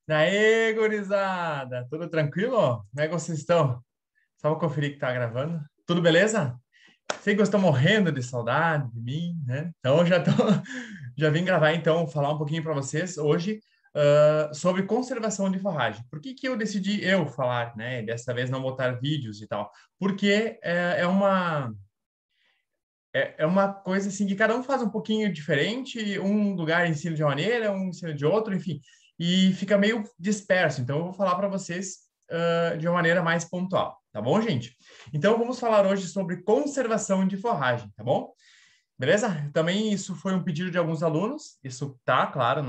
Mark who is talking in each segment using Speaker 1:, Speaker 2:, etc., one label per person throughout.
Speaker 1: Daí, gurizada, tudo tranquilo? Como é que vocês estão? Só vou conferir que tá gravando. Tudo beleza? Sei que vocês estão morrendo de saudade de mim, né? Então, já vim gravar, então, falar um pouquinho para vocês hoje sobre conservação de forragem. Por que que eu decidi eu falar, né? Dessa vez não botar vídeos e tal? Porque é uma coisa assim que cada um faz um pouquinho diferente, um lugar ensina de uma maneira, um ensina de outro, enfim, e fica meio disperso. Então, eu vou falar para vocês de uma maneira mais pontual, tá bom, gente? Então, vamos falar hoje sobre conservação de forragem, tá bom? Beleza? Também isso foi um pedido de alguns alunos, isso tá, claro,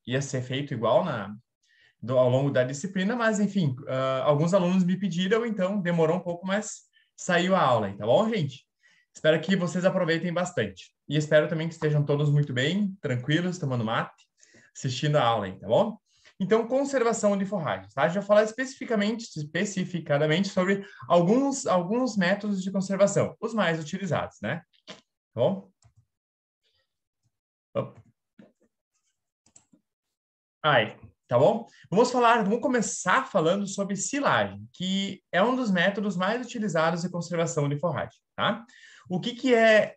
Speaker 1: ia ser feito igual ao longo da disciplina, mas, enfim, alguns alunos me pediram, então demorou um pouco, mas saiu a aula aí, tá bom, gente? Espero que vocês aproveitem bastante. E espero também que estejam todos muito bem, tranquilos, tomando mate, assistindo a aula aí, tá bom? Então, conservação de forragens, tá? A gente vai falar especificadamente sobre alguns métodos de conservação, os mais utilizados, né? Tá bom? Opa. Aí, tá bom? Vamos começar falando sobre silagem, que é um dos métodos mais utilizados em conservação de forragem, tá? O que que é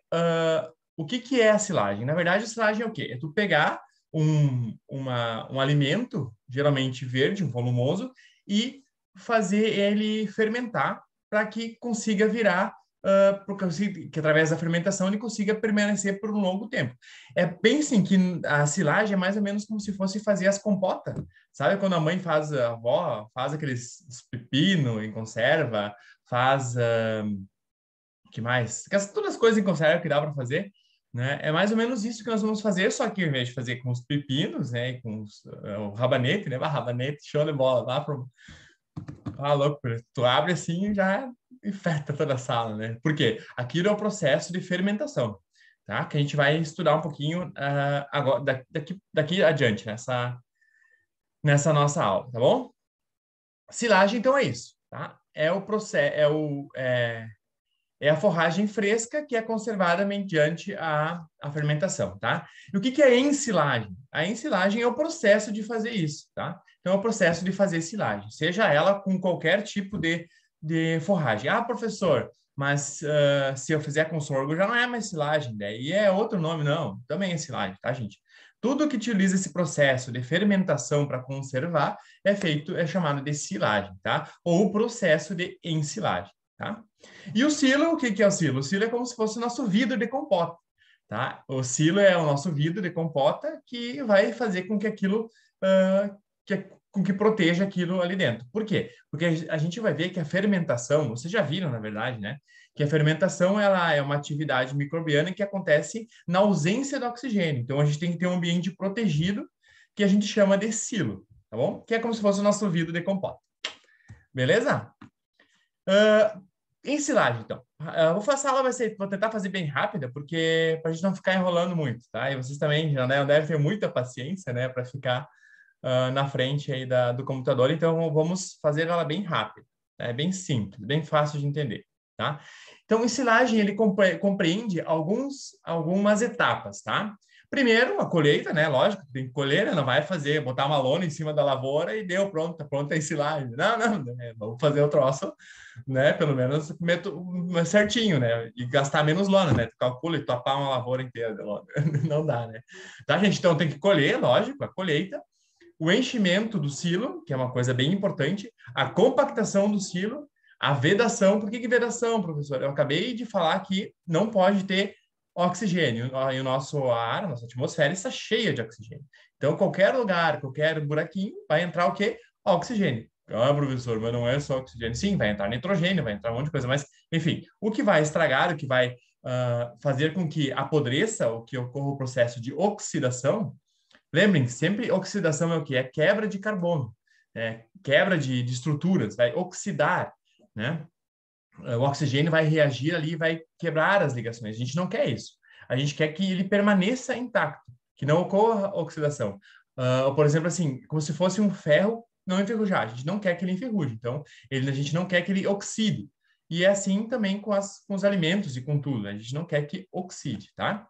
Speaker 1: a silagem? Na verdade, a silagem é o quê? É tu pegar um alimento, geralmente verde, um volumoso, e fazer ele fermentar para que consiga virar, que através da fermentação ele consiga permanecer por um longo tempo. Pensem que a silagem é mais ou menos como se fosse fazer as compotas. Sabe quando a avó faz aqueles pepino em conserva, faz, que mais? Todas as coisas em conserva que dá para fazer, né? É mais ou menos isso que nós vamos fazer, só que ao invés de fazer com os pepinos, né, e com o rabanete, né? Rabanete, show de bola, lá para louco, tu abre assim e já infecta toda a sala, né? Por quê? Aquilo é o processo de fermentação, tá? Que a gente vai estudar um pouquinho agora, daqui adiante, nessa nossa aula, tá bom? Silagem, então, é isso, tá? É o processo, é a forragem fresca que é conservada mediante a fermentação, tá? E o que que é ensilagem? A ensilagem é o processo de fazer isso, tá? Então, é o processo de fazer silagem, seja ela com qualquer tipo de forragem. Ah, professor, mas se eu fizer com sorgo já não é mais silagem, daí é outro nome, não. Também é silagem, tá, gente? Tudo que utiliza esse processo de fermentação para conservar é chamado de silagem, tá? Ou processo de ensilagem, tá? E o silo, o que que é o silo? O silo é como se fosse o nosso vidro de compota, tá? O silo é o nosso vidro de compota que vai fazer com que aquilo, com que proteja aquilo ali dentro. Por quê? Porque a gente vai ver que a fermentação, vocês já viram, na verdade, né? Que a fermentação ela é uma atividade microbiana que acontece na ausência do oxigênio. Então, a gente tem que ter um ambiente protegido que a gente chama de silo, tá bom? Que é como se fosse o nosso vidro de compota. Beleza? Uh, Ensilagem, então. A aula vou tentar fazer bem rápida, porque para a gente não ficar enrolando muito, tá? E vocês também já não devem ter muita paciência, né, para ficar na frente aí do computador, então vamos fazer ela bem rápida. É bem simples, bem fácil de entender, tá? Então, ensilagem, ele compreende algumas etapas, tá? Primeiro, a colheita, né? Lógico, tem que colher, né? Não vai botar uma lona em cima da lavoura e deu, pronto, tá pronta a ensilagem. Não, né? Vamos fazer o troço, né? Pelo menos certinho, né? E gastar menos lona, né? Tu calcula e topar uma lavoura inteira de lona. Não dá, né? Tá, gente? Então tem que colher, lógico, a colheita, o enchimento do silo, que é uma coisa bem importante, a compactação do silo, a vedação. Por que vedação, professor? Eu acabei de falar que não pode ter oxigênio. E o nosso ar, a nossa atmosfera está cheia de oxigênio. Então, qualquer lugar, qualquer buraquinho, vai entrar o quê? Oxigênio. Ah, professor, mas não é só oxigênio. Sim, vai entrar nitrogênio, vai entrar um monte de coisa, mas, enfim, o que vai estragar, o que vai fazer com que apodreça, o que ocorra o processo de oxidação. Lembrem, sempre oxidação é o quê? É quebra de carbono, quebra de estruturas, vai oxidar, né? O oxigênio vai reagir ali, vai quebrar as ligações. A gente não quer isso. A gente quer que ele permaneça intacto, que não ocorra oxidação. Ou, por exemplo, assim, como se fosse um ferro não enferrujar. A gente não quer que ele enferruje. Então, a gente não quer que ele oxide. E é assim também com os alimentos e com tudo. A gente não quer que oxide, tá?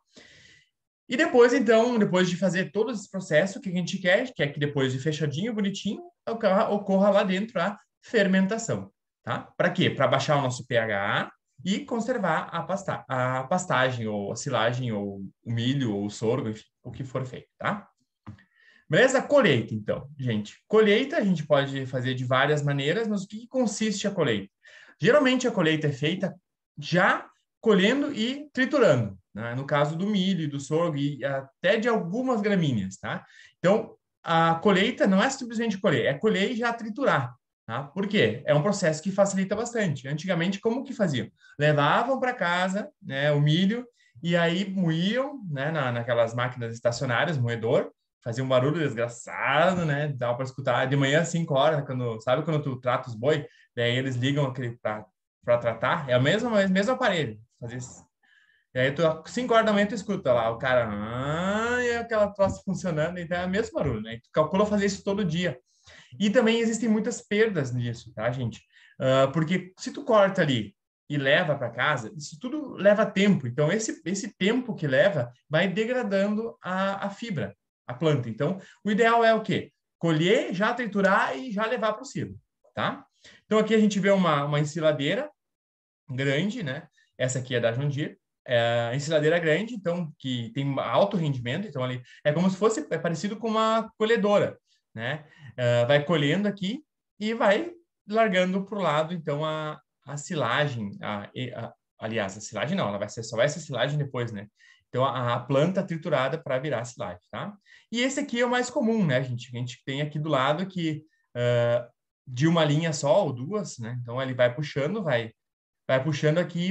Speaker 1: E depois, então, depois de fazer todo esse processo, o que a gente quer? Quer que depois de fechadinho, bonitinho, ocorra lá dentro a fermentação, tá? Para quê? Para baixar o nosso pH e conservar a pastagem, ou a silagem, ou o milho, ou o sorgo, enfim, o que for feito, tá? Beleza? Colheita, então, gente. Colheita a gente pode fazer de várias maneiras, mas o que consiste a colheita? Geralmente a colheita é feita já colhendo e triturando, né? No caso do milho, do sorgo e até de algumas gramíneas, tá? Então, a colheita não é simplesmente colher, é colher e já triturar, tá? Por quê? É um processo que facilita bastante. Antigamente, como que faziam? Levavam para casa, né, o milho e aí moíam, né, naquelas máquinas estacionárias, moedor, fazia um barulho desgraçado, né? Dava para escutar de manhã, 5 horas, sabe quando tu trata os boi? Daí eles ligam aquele para tratar, é o mesmo aparelho. Fazia isso. E aí, 5 horas da manhã, tu escuta lá, o cara, e aquela troça funcionando, então é o mesmo barulho, né? Tu calcula fazer isso todo dia. E também existem muitas perdas nisso, tá, gente? Porque se tu corta ali e leva para casa, isso tudo leva tempo. Então, esse tempo que leva vai degradando a fibra, a planta. Então, o ideal é o quê? Colher, já triturar e já levar para o silo, tá? Então, aqui a gente vê uma ensiladeira grande, né? Essa aqui é da John Deere. É a ensiladeira grande, então, que tem alto rendimento. Então, ali é como se fosse, é parecido com uma colhedora, né? Vai colhendo aqui e vai largando para o lado, então, a silagem. Aliás, a silagem não, só vai ser silagem depois, né? Então, a planta triturada para virar silagem, tá? E esse aqui é o mais comum, né, gente? A gente tem aqui do lado que de uma linha só ou duas, né? Então, ele vai puxando aqui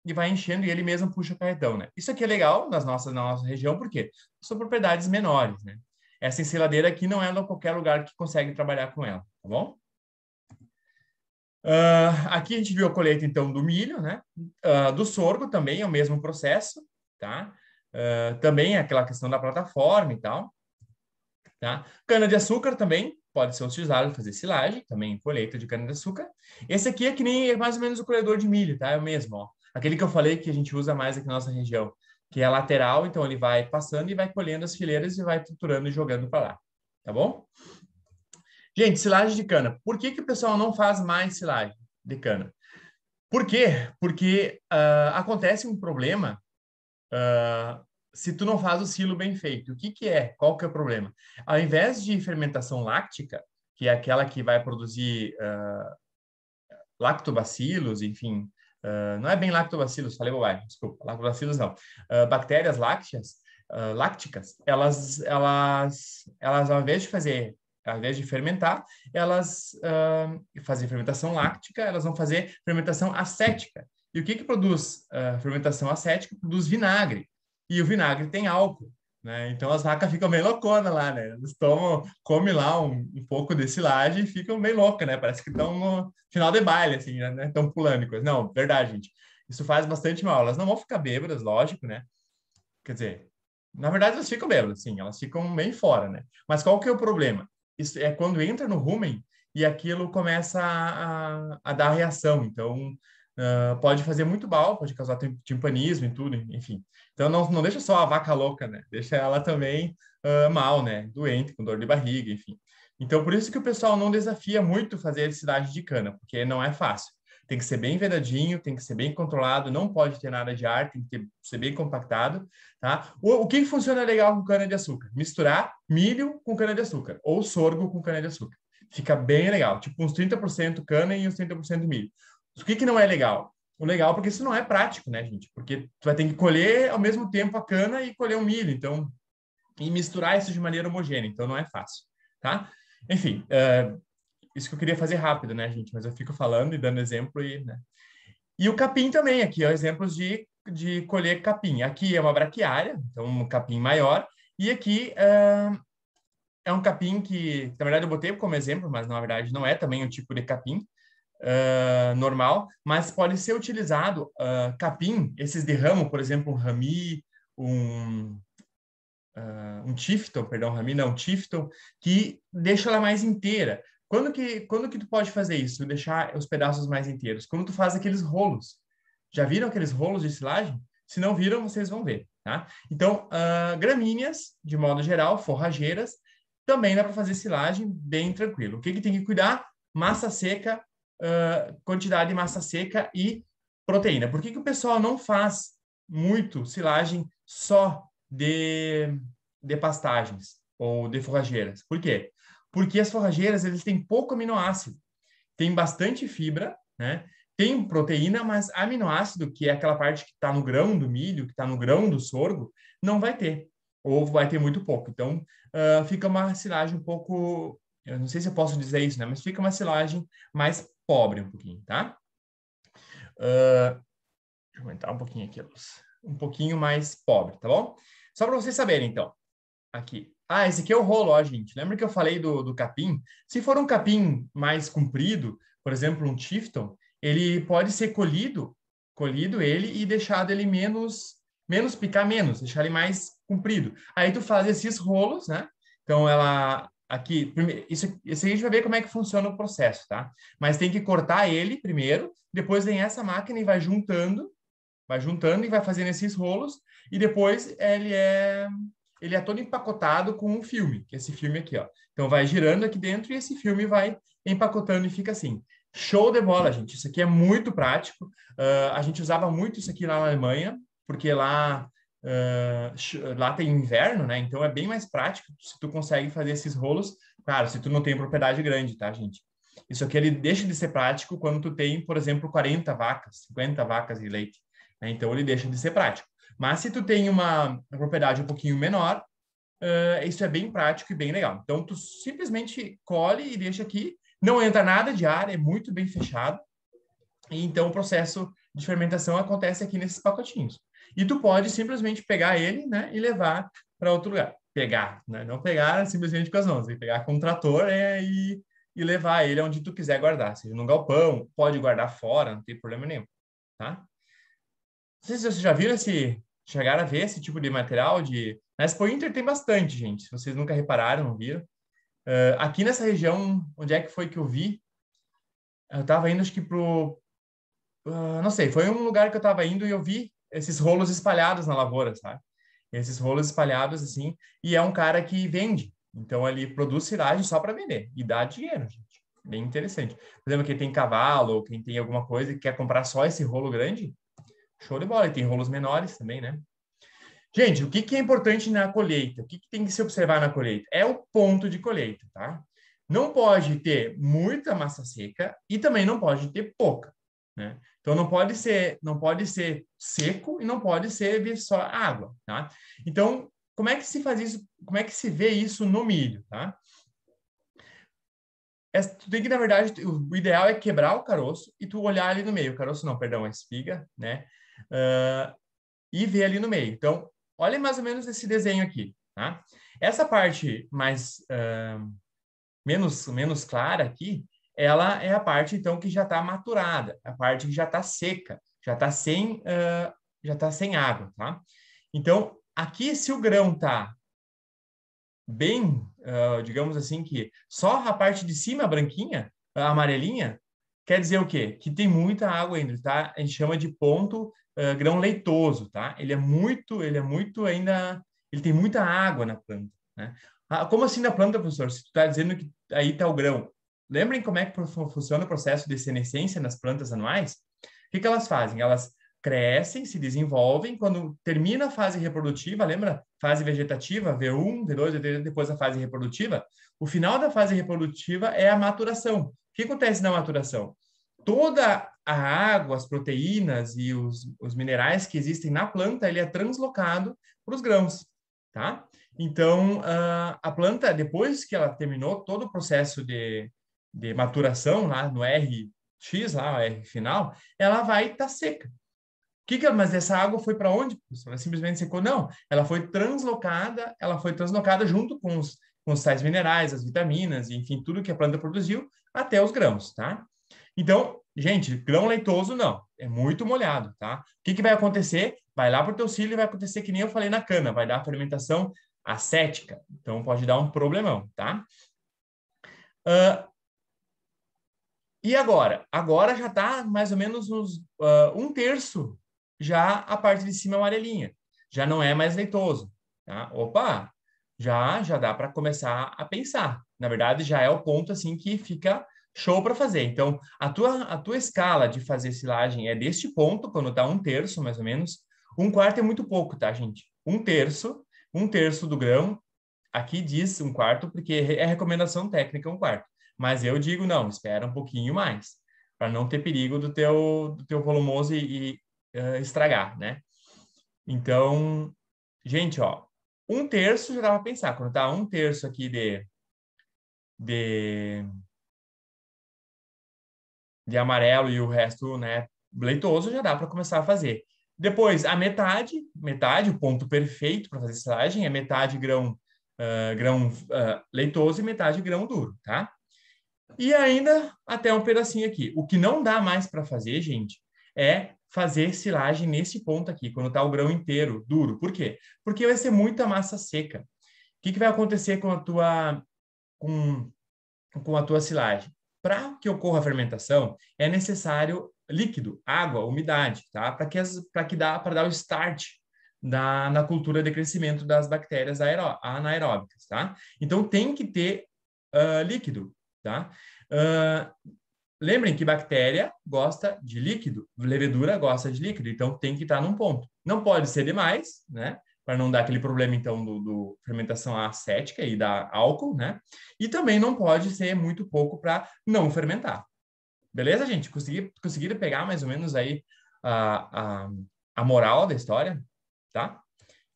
Speaker 1: e vai enchendo, e ele mesmo puxa o carretão, né? Isso aqui é legal na nossa região, porque são propriedades menores, né? Essa ensiladeira aqui não é em qualquer lugar que consegue trabalhar com ela, tá bom? Aqui a gente viu a colheita, então, do milho, né? Do sorgo também é o mesmo processo, tá? Também é aquela questão da plataforma e tal, tá? Cana-de-açúcar também pode ser utilizado para fazer silagem, também colheita de cana-de-açúcar. Esse aqui é que nem é mais ou menos o colhedor de milho, tá? É o mesmo, ó. Aquele que eu falei que a gente usa mais aqui na nossa região, que é lateral, então ele vai passando e vai colhendo as fileiras e vai triturando e jogando para lá, tá bom? Gente, silagem de cana. Por que o pessoal não faz mais silagem de cana? Por quê? Porque acontece um problema se tu não faz o silo bem feito. O que que é? Qual que é o problema? Ao invés de fermentação láctica, que é aquela que vai produzir lactobacilos, enfim, não é bem lactobacilos, falei bobagem, desculpa, lactobacilos não. Bactérias lácticas, elas ao invés de fermentar, elas fazem fermentação láctica, elas vão fazer fermentação acética. E o que que produz fermentação acética? Produz vinagre. E o vinagre tem álcool, né? Então as vacas ficam meio louconas lá, né? Eles comem lá um pouco desse laje e ficam meio loucas, né? Parece que estão no final de baile, assim, né? Estão pulando e coisa. Não, verdade, gente. Isso faz bastante mal. Elas não vão ficar bêbadas, lógico, né? Quer dizer, na verdade elas ficam bêbadas, sim. Elas ficam bem fora, né? Mas qual que é o problema? Isso é quando entra no rumen e aquilo começa a dar reação. Então, pode fazer muito mal, pode causar timpanismo e tudo, enfim. Então, não deixa só a vaca louca, né? Deixa ela também mal, né? Doente, com dor de barriga, enfim. Então, por isso que o pessoal não desafia muito fazer silagem de cana, porque não é fácil. Tem que ser bem vedadinho, tem que ser bem controlado, não pode ter nada de ar, tem que ser bem compactado, tá? O que funciona legal com cana-de-açúcar? Misturar milho com cana-de-açúcar, ou sorgo com cana-de-açúcar. Fica bem legal, tipo uns 30% cana e uns 30% milho. O que não é legal? O legal é porque isso não é prático, né, gente? Porque tu vai ter que colher ao mesmo tempo a cana e colher o milho, então, e misturar isso de maneira homogênea, então não é fácil, tá? Enfim, isso que eu queria fazer rápido, né, gente? Mas eu fico falando e dando exemplo e, né? E o capim também, aqui, ó, exemplos de colher capim. Aqui é uma braquiária, então um capim maior, e aqui é um capim que, na verdade, eu botei como exemplo, mas na verdade não é também um tipo de capim normal, mas pode ser utilizado capim, esses de ramo, por exemplo, um rami, um tifton, perdão, rami não, tifton, que deixa ela mais inteira. Quando que tu pode fazer isso? Deixar os pedaços mais inteiros? Quando tu faz aqueles rolos. Já viram aqueles rolos de silagem? Se não viram, vocês vão ver. tá? Então, gramíneas, de modo geral, forrageiras, também dá para fazer silagem bem tranquilo. O que tem que cuidar? Massa seca, quantidade de massa seca e proteína. Por que o pessoal não faz muito silagem só de pastagens ou de forrageiras? Por quê? Porque as forrageiras, eles têm pouco aminoácido, tem bastante fibra, né? Tem proteína, mas aminoácido, que é aquela parte que está no grão do milho, que está no grão do sorgo, não vai ter. Ou vai ter muito pouco. Então, fica uma silagem um pouco... Eu não sei se eu posso dizer isso, né? Mas fica uma silagem mais pobre um pouquinho, tá? Deixa eu aumentar um pouquinho aqui a luz. Um pouquinho mais pobre, tá bom? Só para vocês saberem, então. Aqui. Esse aqui é o rolo, ó, gente. Lembra que eu falei do capim? Se for um capim mais comprido, por exemplo, um Tifton, ele pode ser colhido ele e deixado ele picar menos, deixar ele mais comprido. Aí tu faz esses rolos, né? Então ela aqui, isso a gente vai ver como é que funciona o processo, tá? Mas tem que cortar ele primeiro, depois vem essa máquina e vai juntando e vai fazendo esses rolos e depois ele é todo empacotado com um filme, que é esse filme aqui, ó. Então vai girando aqui dentro e esse filme vai empacotando e fica assim. Show de bola, gente. Isso aqui é muito prático. A gente usava muito isso aqui na Alemanha, porque lá tem inverno, né? Então é bem mais prático se tu consegue fazer esses rolos. Claro, se tu não tem propriedade grande, tá, gente? Isso aqui ele deixa de ser prático quando tu tem, por exemplo, 40 vacas, 50 vacas de leite, né? Então ele deixa de ser prático. Mas se tu tem uma propriedade um pouquinho menor, isso é bem prático e bem legal. Então, tu simplesmente colhe e deixa aqui. Não entra nada de ar, é muito bem fechado. E então, o processo de fermentação acontece aqui nesses pacotinhos. E tu pode simplesmente pegar ele, né, e levar para outro lugar. Pegar, né? Não pegar simplesmente com as mãos. Tem que pegar com um trator e levar ele onde tu quiser guardar. Seja no galpão, pode guardar fora, não tem problema nenhum. Tá? Não sei se vocês já viram chegaram a ver esse tipo de material na Expo Inter tem bastante, gente. Se vocês nunca repararam, não viram. Aqui nessa região, onde é que foi que eu vi? Eu estava indo, acho que não sei, foi um lugar que eu estava indo e eu vi esses rolos espalhados na lavoura, sabe? Esses rolos espalhados, assim, e é um cara que vende. Então, ele produz silagem só para vender e dá dinheiro, gente. Bem interessante. Por exemplo, quem tem cavalo ou quem tem alguma coisa e quer comprar só esse rolo grande, show de bola. E tem rolos menores também, né? Gente, o que é importante na colheita? O que tem que se observar na colheita? É o ponto de colheita, tá? Não pode ter muita massa seca e também não pode ter pouca, né? Então não pode ser seco e não pode ser só água, tá? Então, como é que se faz isso? Como é que se vê isso no milho, tá? Tu tem que, na verdade, o ideal é quebrar o caroço e tu olhar ali no meio. O caroço não, perdão, a espiga, né? E ver ali no meio. Então, olha mais ou menos esse desenho aqui, tá? Essa parte menos clara aqui, ela é a parte, então, que já está maturada, a parte que já está seca, já tá sem água, tá? Então, aqui, se o grão está bem, digamos assim, que só a parte de cima branquinha, amarelinha, quer dizer o quê? Que tem muita água ainda, tá? A gente chama de ponto grão leitoso, tá? Ele é muito ainda, ele tem muita água na planta, né? Como assim na planta, professor? Se tu está dizendo que aí está o grão. Lembrem como é que funciona o processo de senescência nas plantas anuais? O que elas fazem? Elas crescem, se desenvolvem, quando termina a fase reprodutiva, lembra? Fase vegetativa, V1, V2, V3, depois a fase reprodutiva. O final da fase reprodutiva é a maturação. O que acontece na maturação? Toda a água, as proteínas e os minerais que existem na planta, ele é translocado para os grãos, tá? Então, a planta, depois que ela terminou todo o processo de maturação lá no RX, lá, o R final, ela vai estar seca. Mas essa água foi para onde, professor? Ela simplesmente secou? Não, ela foi translocada junto com os sais minerais, as vitaminas, enfim, tudo que a planta produziu, até os grãos, tá? Então, gente, grão leitoso não, é muito molhado, tá? O que vai acontecer? Vai lá para o teu cílio e vai acontecer que nem eu falei na cana, vai dar fermentação acética, então pode dar um problemão, tá? E agora? Agora já está mais ou menos uns 1/3 já a parte de cima amarelinha. já não é mais leitoso, tá? Opa, já dá para começar a pensar. Na verdade, já é o ponto assim que fica show para fazer. Então, a tua escala de fazer silagem é deste ponto, quando está 1/3, mais ou menos. 1/4 é muito pouco, tá, gente? 1/3 do grão. Aqui diz 1/4, porque é recomendação técnica 1/4. Mas eu digo, não, espera um pouquinho mais, para não ter perigo do teu volumoso estragar, né? Então, gente, ó, 1/3 já dá para pensar. Quando tá 1/3 aqui de, de amarelo e o resto, né, leitoso, já dá para começar a fazer. Depois, a metade, o ponto perfeito para fazer silagem é metade grão leitoso e metade grão duro, tá? E ainda até um pedacinho aqui. O que não dá mais para fazer, gente, é fazer silagem nesse ponto aqui, quando tá o grão inteiro, duro. Por quê? Porque vai ser muita massa seca. O que vai acontecer com, com a tua silagem? Para que ocorra a fermentação, é necessário líquido, água, umidade, tá? Para dar o start na cultura de crescimento das bactérias anaeróbicas, tá? Então tem que ter líquido, tá? Lembrem que bactéria gosta de líquido, levedura gosta de líquido, então tem que estar num ponto. Não pode ser demais, né? Para não dar aquele problema, então, do fermentação acética e da álcool, né? E também não pode ser muito pouco para não fermentar. Beleza, gente? Conseguiram pegar mais ou menos aí a, a, a moral da história, tá?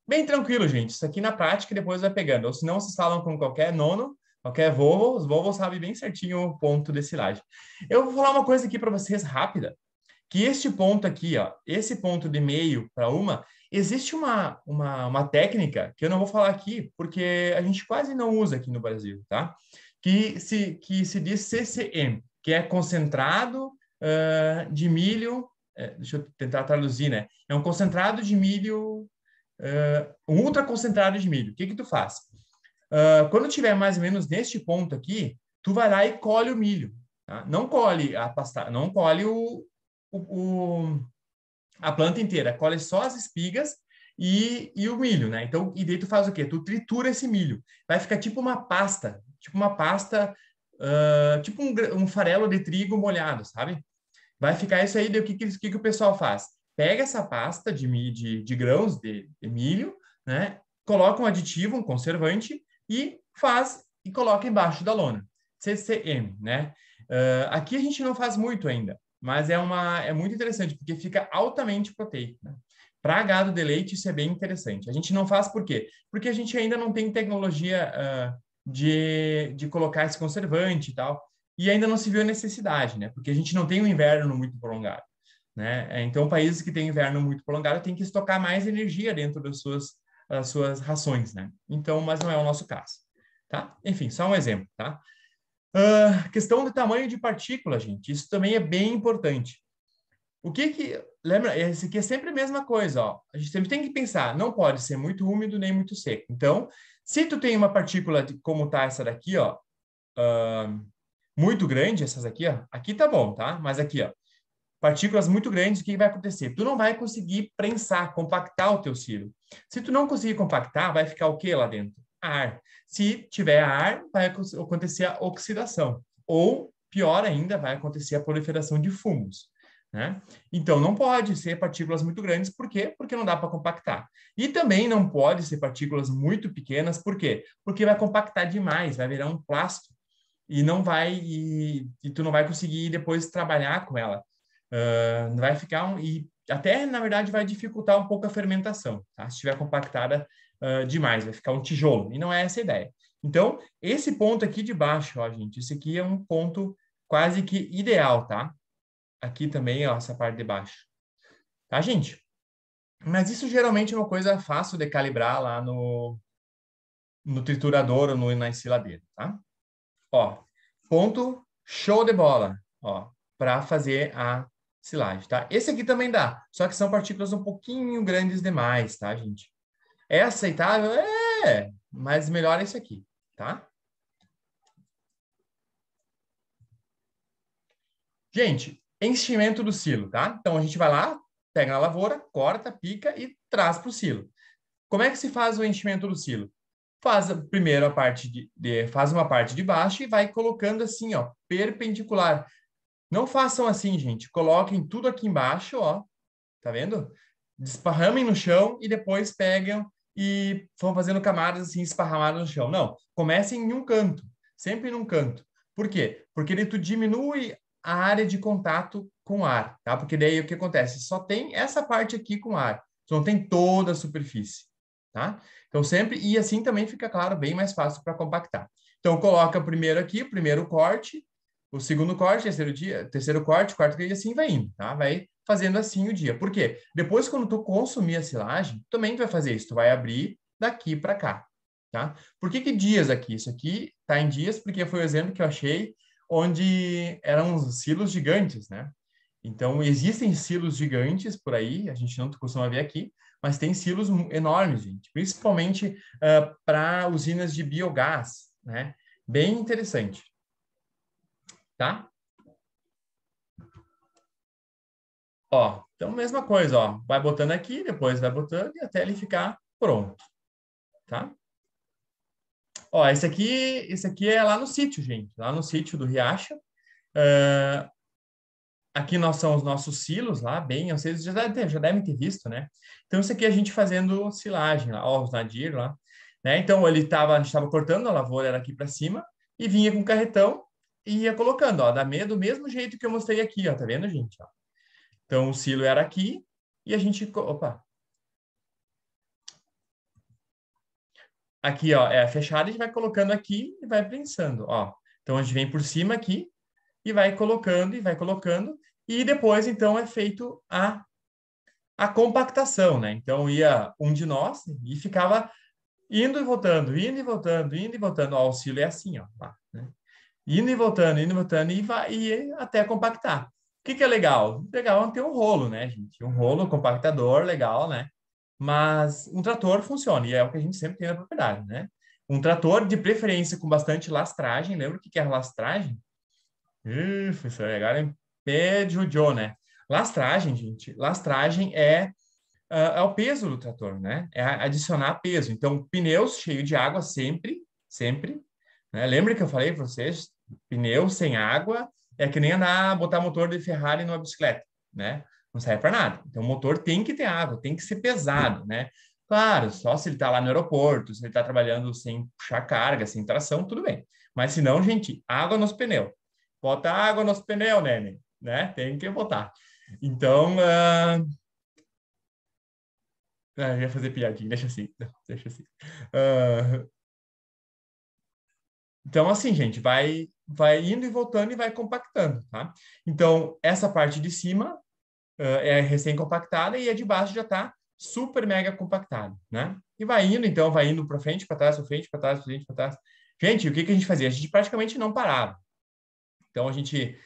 Speaker 1: Bem tranquilo, gente. Isso aqui na prática depois vai pegando. Ou se não, vocês falam com qualquer nono, qualquer vovô, os vovôs sabem bem certinho o ponto de silagem. Eu vou falar uma coisa aqui para vocês rápida, que este ponto aqui, ó, esse ponto de meio para existe uma técnica que eu não vou falar aqui, porque a gente quase não usa aqui no Brasil, tá? Que se diz CCM, que é concentrado de milho, deixa eu tentar traduzir, né? É um concentrado de milho, um ultra concentrado de milho. O que que tu faz? Quando tiver mais ou menos neste ponto aqui, tu vai lá e colhe o milho, tá? Não colhe a pasta, não colhe o, a planta inteira, colhe só as espigas e o milho, né? Então, e daí tu faz o quê? Tu tritura esse milho. Vai ficar tipo uma pasta, tipo um farelo de trigo molhado, sabe? Vai ficar isso aí, daí o que o pessoal faz? Pega essa pasta de grãos de milho, né? Coloca um aditivo, um conservante e coloca embaixo da lona. CCM, né? Aqui a gente não faz muito ainda, mas é muito interessante, porque fica altamente proteico, né? Para gado de leite, isso é bem interessante. A gente não faz por quê? Porque a gente ainda não tem tecnologia de colocar esse conservante e tal, e ainda não se viu a necessidade, né? Porque a gente não tem um inverno muito prolongado, né? Então, países que têm inverno muito prolongado têm que estocar mais energia dentro das suas rações, né? Então, mas não é o nosso caso, tá? Enfim, só um exemplo, tá? Questão do tamanho de partícula, gente, isso também é bem importante. Lembra, esse aqui é sempre a mesma coisa, ó. A gente sempre tem que pensar, não pode ser muito úmido nem muito seco. Então, se tu tem uma partícula como tá essa daqui, ó, muito grande, essas aqui, ó, aqui tá bom, tá? Mas aqui, ó, partículas muito grandes, o que vai acontecer? Tu não vai conseguir prensar, compactar o teu silo. Se tu não conseguir compactar, vai ficar o que lá dentro? Ar. Se tiver ar, vai acontecer a oxidação. Ou, pior ainda, vai acontecer a proliferação de fungos, né? Então, não pode ser partículas muito grandes, por quê? Porque não dá para compactar. E também não pode ser partículas muito pequenas, por quê? Porque vai compactar demais, vai virar um plástico e não vai e tu não vai conseguir depois trabalhar com ela. Vai ficar e até na verdade vai dificultar um pouco a fermentação, tá? Se estiver compactada demais, vai ficar um tijolo e não é essa a ideia. Então, esse ponto aqui de baixo, ó, gente, esse aqui é um ponto quase que ideal, tá? Aqui também, ó, essa parte de baixo. Tá, gente? Mas isso geralmente é uma coisa fácil de calibrar lá no triturador ou na ensiladeira, tá? Ó, ponto show de bola, ó, para fazer a silagem, tá? Esse aqui também dá, só que são partículas um pouquinho grandes demais, tá, gente? É aceitável? É, mas melhor é esse aqui, tá? Gente, enchimento do silo, tá? Então a gente vai lá, pega na lavoura, corta, pica e traz para o silo. Como é que se faz o enchimento do silo? Faz primeiro a parte faz uma parte de baixo e vai colocando assim, ó, perpendicular. Não façam assim, gente. Coloquem tudo aqui embaixo, ó. Tá vendo? Desparramem no chão e depois pegam e vão fazendo camadas assim esparramadas no chão. Não, comecem em um canto, sempre num canto. Por quê? Porque daí tu diminui a área de contato com o ar, tá? Porque daí o que acontece? Só tem essa parte aqui com ar, tu não tem toda a superfície, tá? Então sempre, e assim também fica, claro, bem mais fácil para compactar. Então coloca primeiro aqui, o primeiro corte, o segundo corte, terceiro corte, quarto e assim vai indo, tá? Vai fazendo assim o dia. Por quê? Depois, quando tu consumir a silagem, também tu vai fazer isso. Tu vai abrir daqui para cá, tá? Por que dias aqui? Isso aqui tá em dias porque foi o exemplo que eu achei onde eram silos gigantes, né? Então, existem silos gigantes por aí, a gente não costuma ver aqui, mas tem silos enormes, gente, principalmente para usinas de biogás, né? Bem interessante, tá? Ó, então mesma coisa, ó, vai botando aqui, depois vai botando e até ele ficar pronto, tá? Ó, esse aqui é lá no sítio, gente, lá no sítio do Riacho. Aqui nós são os nossos silos lá, bem, vocês já devem ter visto, né? Então, isso aqui é a gente fazendo silagem lá, ó, os nadir lá, né? Então, a gente estava cortando, a lavoura era aqui para cima, e vinha com o carretão e ia colocando, ó, do mesmo jeito que eu mostrei aqui, ó, tá vendo, gente? Ó. Então, o silo era aqui, e a gente, opa, aqui, ó, é fechado, a gente vai colocando aqui e vai prensando, ó. Então, a gente vem por cima aqui e vai colocando, e depois, então, é feito a compactação, né? Então, ia um de nós e ficava indo e voltando, indo e voltando, indo e voltando. Ó, o auxílio é assim, ó, lá, né? Indo e voltando, e vai e até compactar. O que é legal? Legal é ter um rolo, né, gente? Um rolo compactador, legal, né? Mas um trator funciona, e é o que a gente sempre tem na propriedade, né? Um trator, de preferência, com bastante lastragem. Lembra o que é lastragem? Isso é legal, hein? Pé de Joe, né? Lastragem, gente. Lastragem é o peso do trator, né? É adicionar peso. Então, pneus cheios de água sempre, sempre. Né? Lembra que eu falei para vocês? Pneu sem água é que nem botar motor de Ferrari numa bicicleta, né? Não serve para nada. Então, o motor tem que ter água, tem que ser pesado, né? Claro, só se ele está lá no aeroporto, se ele está trabalhando sem puxar carga, sem tração, tudo bem. Mas se não, gente, água nos pneus. Bota água nos pneus, né? Tem que botar. Então, eu ia fazer piadinha, deixa assim, deixa assim. Ah, então, assim, gente, vai indo e voltando e vai compactando, tá? Então, essa parte de cima é recém-compactada e a de baixo já está super mega compactada, né? E vai indo, então, vai indo para frente, para trás, para frente, para trás, para frente, para trás. Gente, o que a gente fazia? A gente praticamente não parava. Então, a gente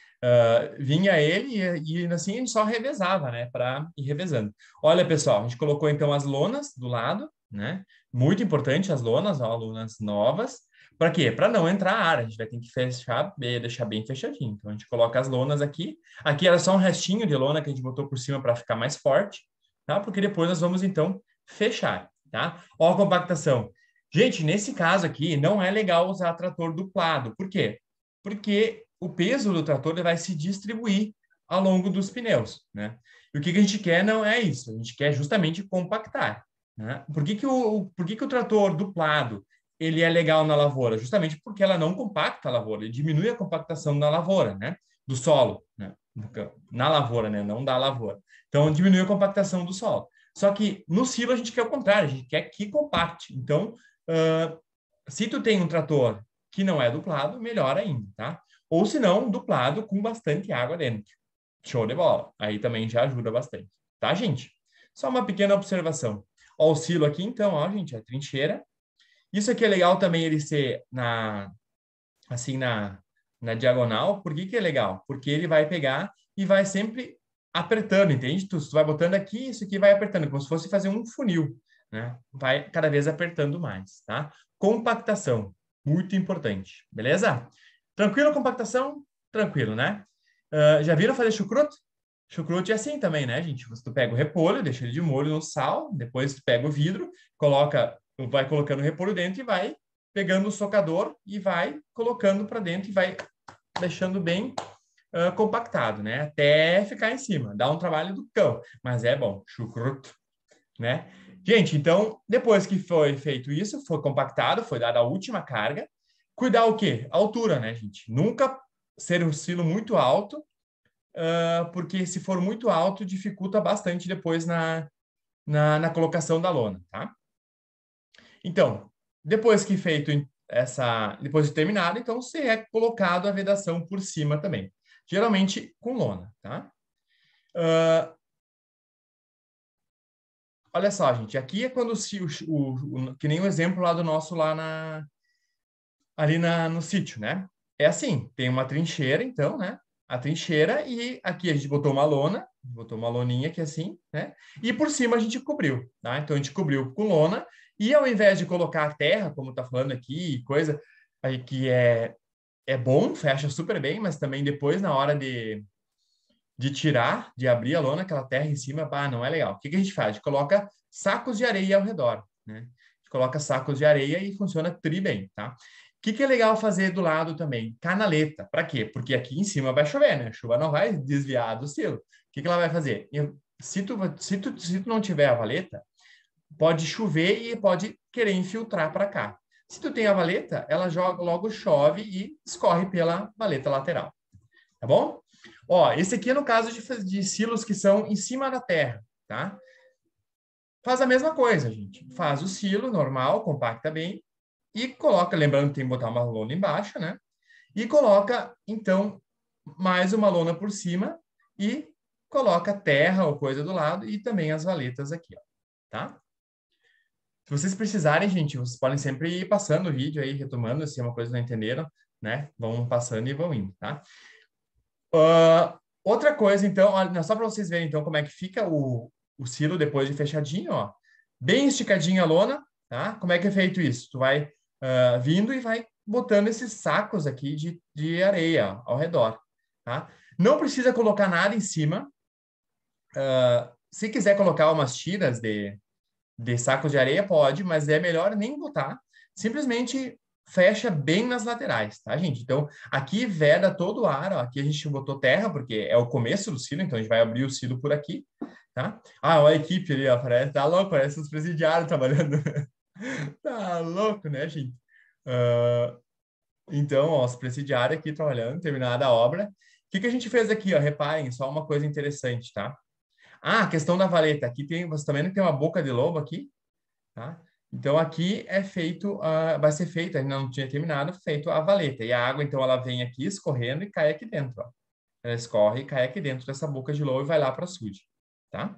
Speaker 1: vinha ele e assim a gente só revezava, né? Para ir revezando. Olha, pessoal, a gente colocou então as lonas do lado, né? Muito importante as lonas, ó, lonas novas. Para quê? Para não entrar ar. A gente vai ter que fechar, deixar bem fechadinho. Então, a gente coloca as lonas aqui. Aqui era só um restinho de lona que a gente botou por cima para ficar mais forte, tá? Porque depois nós vamos, então, fechar, tá? Ó a compactação. Gente, nesse caso aqui, não é legal usar trator duplado. Por quê? Porque o peso do trator ele vai se distribuir ao longo dos pneus, né? E o que a gente quer não é isso, a gente quer justamente compactar, né? Por que o trator duplado ele é legal na lavoura? Justamente porque ela não compacta a lavoura, ele diminui a compactação da lavoura, né? Do solo, né? Na lavoura, né? Não da lavoura. Então, diminui a compactação do solo. Só que no silo a gente quer o contrário, a gente quer que compacte. Então, se tu tem um trator que não é duplado, melhor ainda, tá? Ou se não, duplado com bastante água dentro. Show de bola. Aí também já ajuda bastante, tá, gente? Só uma pequena observação. Ó, o silo aqui, então, ó, gente, a trincheira. Isso aqui é legal também ele ser assim, na diagonal. Por que é legal? Porque ele vai pegar e vai sempre apertando, entende? Tu vai botando aqui, isso aqui vai apertando, como se fosse fazer um funil, né? Vai cada vez apertando mais, tá? Compactação, muito importante, beleza? Tranquilo a compactação? Tranquilo, né? Já viram fazer chucrute? Chucrute é assim também, né, gente? Tu pega o repolho, deixa ele de molho no sal, depois tu pega o vidro, vai colocando o repolho dentro e vai pegando o socador e vai colocando para dentro e vai deixando bem compactado, né? Até ficar em cima. Dá um trabalho do cão, mas é bom. Chucrute, né? Gente, então, depois que foi feito isso, foi compactado, foi dada a última carga. Cuidar o quê? A altura, né, gente? Nunca ser um silo muito alto, porque se for muito alto, dificulta bastante depois na colocação da lona, tá? Então, depois que feito depois de terminado, então você é colocado a vedação por cima também, geralmente com lona, tá? Olha só, gente, aqui é quando que nem o exemplo lá do nosso ali no sítio, né? É assim, tem uma trincheira, então, né? A trincheira e aqui a gente botou uma lona, botou uma loninha aqui assim, né? E por cima a gente cobriu, tá? Então a gente cobriu com lona e ao invés de colocar a terra, como tá falando aqui, coisa aí que é bom, fecha super bem, mas também depois na hora de tirar, de abrir a lona, aquela terra em cima, não é legal. O que a gente faz? A gente coloca sacos de areia ao redor, né? A gente coloca sacos de areia e funciona tri bem, tá? O que é legal fazer do lado também? Canaleta. Para quê? Porque aqui em cima vai chover, né? A chuva não vai desviar do silo. O que ela vai fazer? Se tu não tiver a valeta, pode chover e pode querer infiltrar para cá. Se tu tem a valeta, ela logo chove e escorre pela valeta lateral. Tá bom? Ó, esse aqui é no caso de silos que são em cima da terra, tá? Faz a mesma coisa, gente. Faz o silo normal, compacta bem e coloca, lembrando que tem que botar uma lona embaixo, né? E coloca, então, mais uma lona por cima e coloca terra ou coisa do lado e também as valetas aqui, ó, tá? Se vocês precisarem, gente, vocês podem sempre ir passando o vídeo aí, retomando, se é uma coisa que não entenderam, né? Vão passando e vão indo, tá? Outra coisa, então, olha, só para vocês verem, então, como é que fica o silo depois de fechadinho, ó. Bem esticadinha a lona, tá? Como é que é feito isso? Tu vai vindo e vai botando esses sacos aqui de areia ó, ao redor, tá? Não precisa colocar nada em cima. Se quiser colocar umas tiras de sacos de areia, pode, mas é melhor nem botar. Simplesmente fecha bem nas laterais, tá, gente? Então, aqui veda todo o ar, ó. Aqui a gente botou terra, porque é o começo do silo, então a gente vai abrir o silo por aqui, tá? Ah, olha a equipe ali, ó, tá louco, parece os presidiários trabalhando. Tá louco, né, gente? Então, ó, os presidiários aqui trabalhando, terminada a obra. O que a gente fez aqui, ó? Reparem, só uma coisa interessante, tá? Ah, a questão da valeta. Aqui tem, você também tem uma boca de lobo aqui, tá? Então, aqui é feito, vai ser feito, ainda não tinha terminado, feito a valeta. E a água, então, ela vem aqui escorrendo e cai aqui dentro, ó. Ela escorre e cai aqui dentro dessa boca de lobo e vai lá para a açude, tá?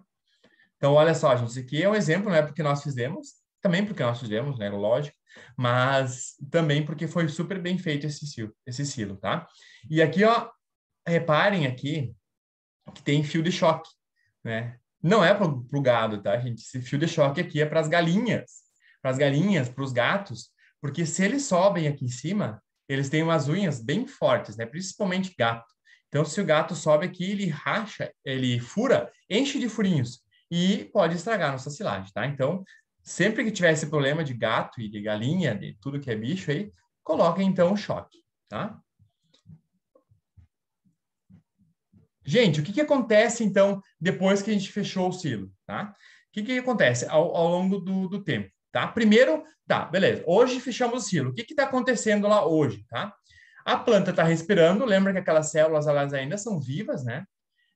Speaker 1: Então, olha só, gente, isso aqui é um exemplo, né, porque nós fizemos, também porque nós fizemos, né, lógico, mas também porque foi super bem feito esse silo, tá? E aqui, ó, reparem aqui que tem fio de choque, né? Não é para o gado, tá, gente? Esse fio de choque aqui é para as galinhas, para os gatos, porque se eles sobem aqui em cima, eles têm umas unhas bem fortes, né? Principalmente gato. Então, se o gato sobe aqui, ele racha, ele fura, enche de furinhos e pode estragar a nossa silagem, tá? Então, sempre que tiver esse problema de gato e de galinha, de tudo que é bicho aí, coloquem então o choque, tá? Gente, o que acontece, então, depois que a gente fechou o silo, tá? O que acontece ao longo do tempo, tá? Primeiro, tá, beleza. Hoje fechamos o silo. O que está acontecendo lá hoje, tá? A planta está respirando. Lembra que aquelas células, elas ainda são vivas, né?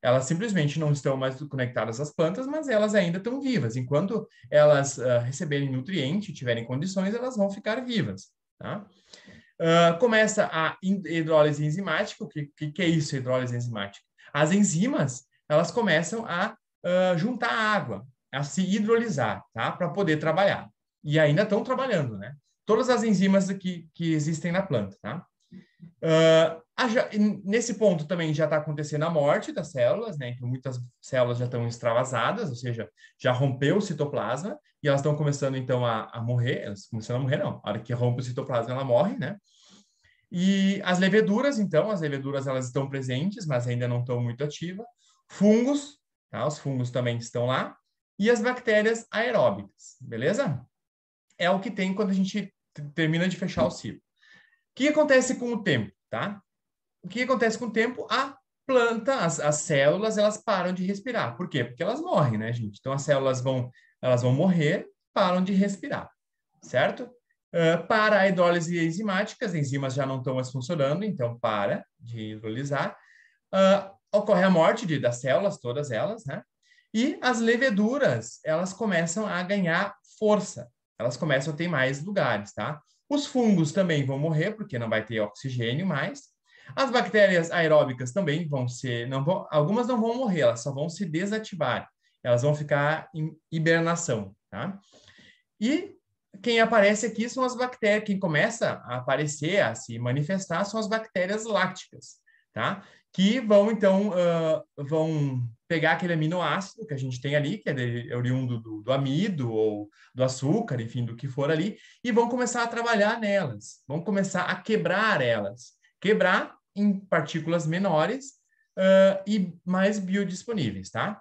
Speaker 1: Elas simplesmente não estão mais conectadas às plantas, mas elas ainda estão vivas. Enquanto elas receberem nutriente, tiverem condições, elas vão ficar vivas, tá? Começa a hidrólise enzimática. O que é isso, hidrólise enzimática? As enzimas, elas começam a juntar água, a se hidrolisar, tá? Para poder trabalhar. E ainda estão trabalhando, né? Todas as enzimas que existem na planta, tá? Nesse ponto também já está acontecendo a morte das células, né? Então, muitas células já estão extravasadas, ou seja, já rompeu o citoplasma e elas estão começando, então, a morrer. Elas começando a morrer, não. A hora que rompe o citoplasma, ela morre, né? E as leveduras, então, as leveduras elas estão presentes, mas ainda não estão muito ativas. Fungos, tá? Os fungos também estão lá. E as bactérias aeróbicas, beleza? É o que tem quando a gente termina de fechar o ciclo. O que acontece com o tempo, tá? O que acontece com o tempo? A planta, as células, elas param de respirar. Por quê? Porque elas morrem, né, gente? Então, as células elas vão morrer, param de respirar, certo? Para a hidrólise enzimática, as enzimas já não estão mais funcionando, então para de hidrolisar. Ocorre a morte das células, todas elas, né? E as leveduras, elas começam a ganhar força, elas começam a ter mais lugares, tá? Os fungos também vão morrer, porque não vai ter oxigênio mais. As bactérias aeróbicas também vão ser, não vão, algumas não vão morrer, elas só vão se desativar, elas vão ficar em hibernação, tá? E quem aparece aqui são as bactérias, quem começa a aparecer, a se manifestar, são as bactérias lácticas, tá? Que vão, então, vão pegar aquele aminoácido que a gente tem ali, que é oriundo do amido ou do açúcar, enfim, do que for ali, e vão começar a trabalhar nelas, vão começar a quebrar elas. Quebrar em partículas menores e mais biodisponíveis, tá?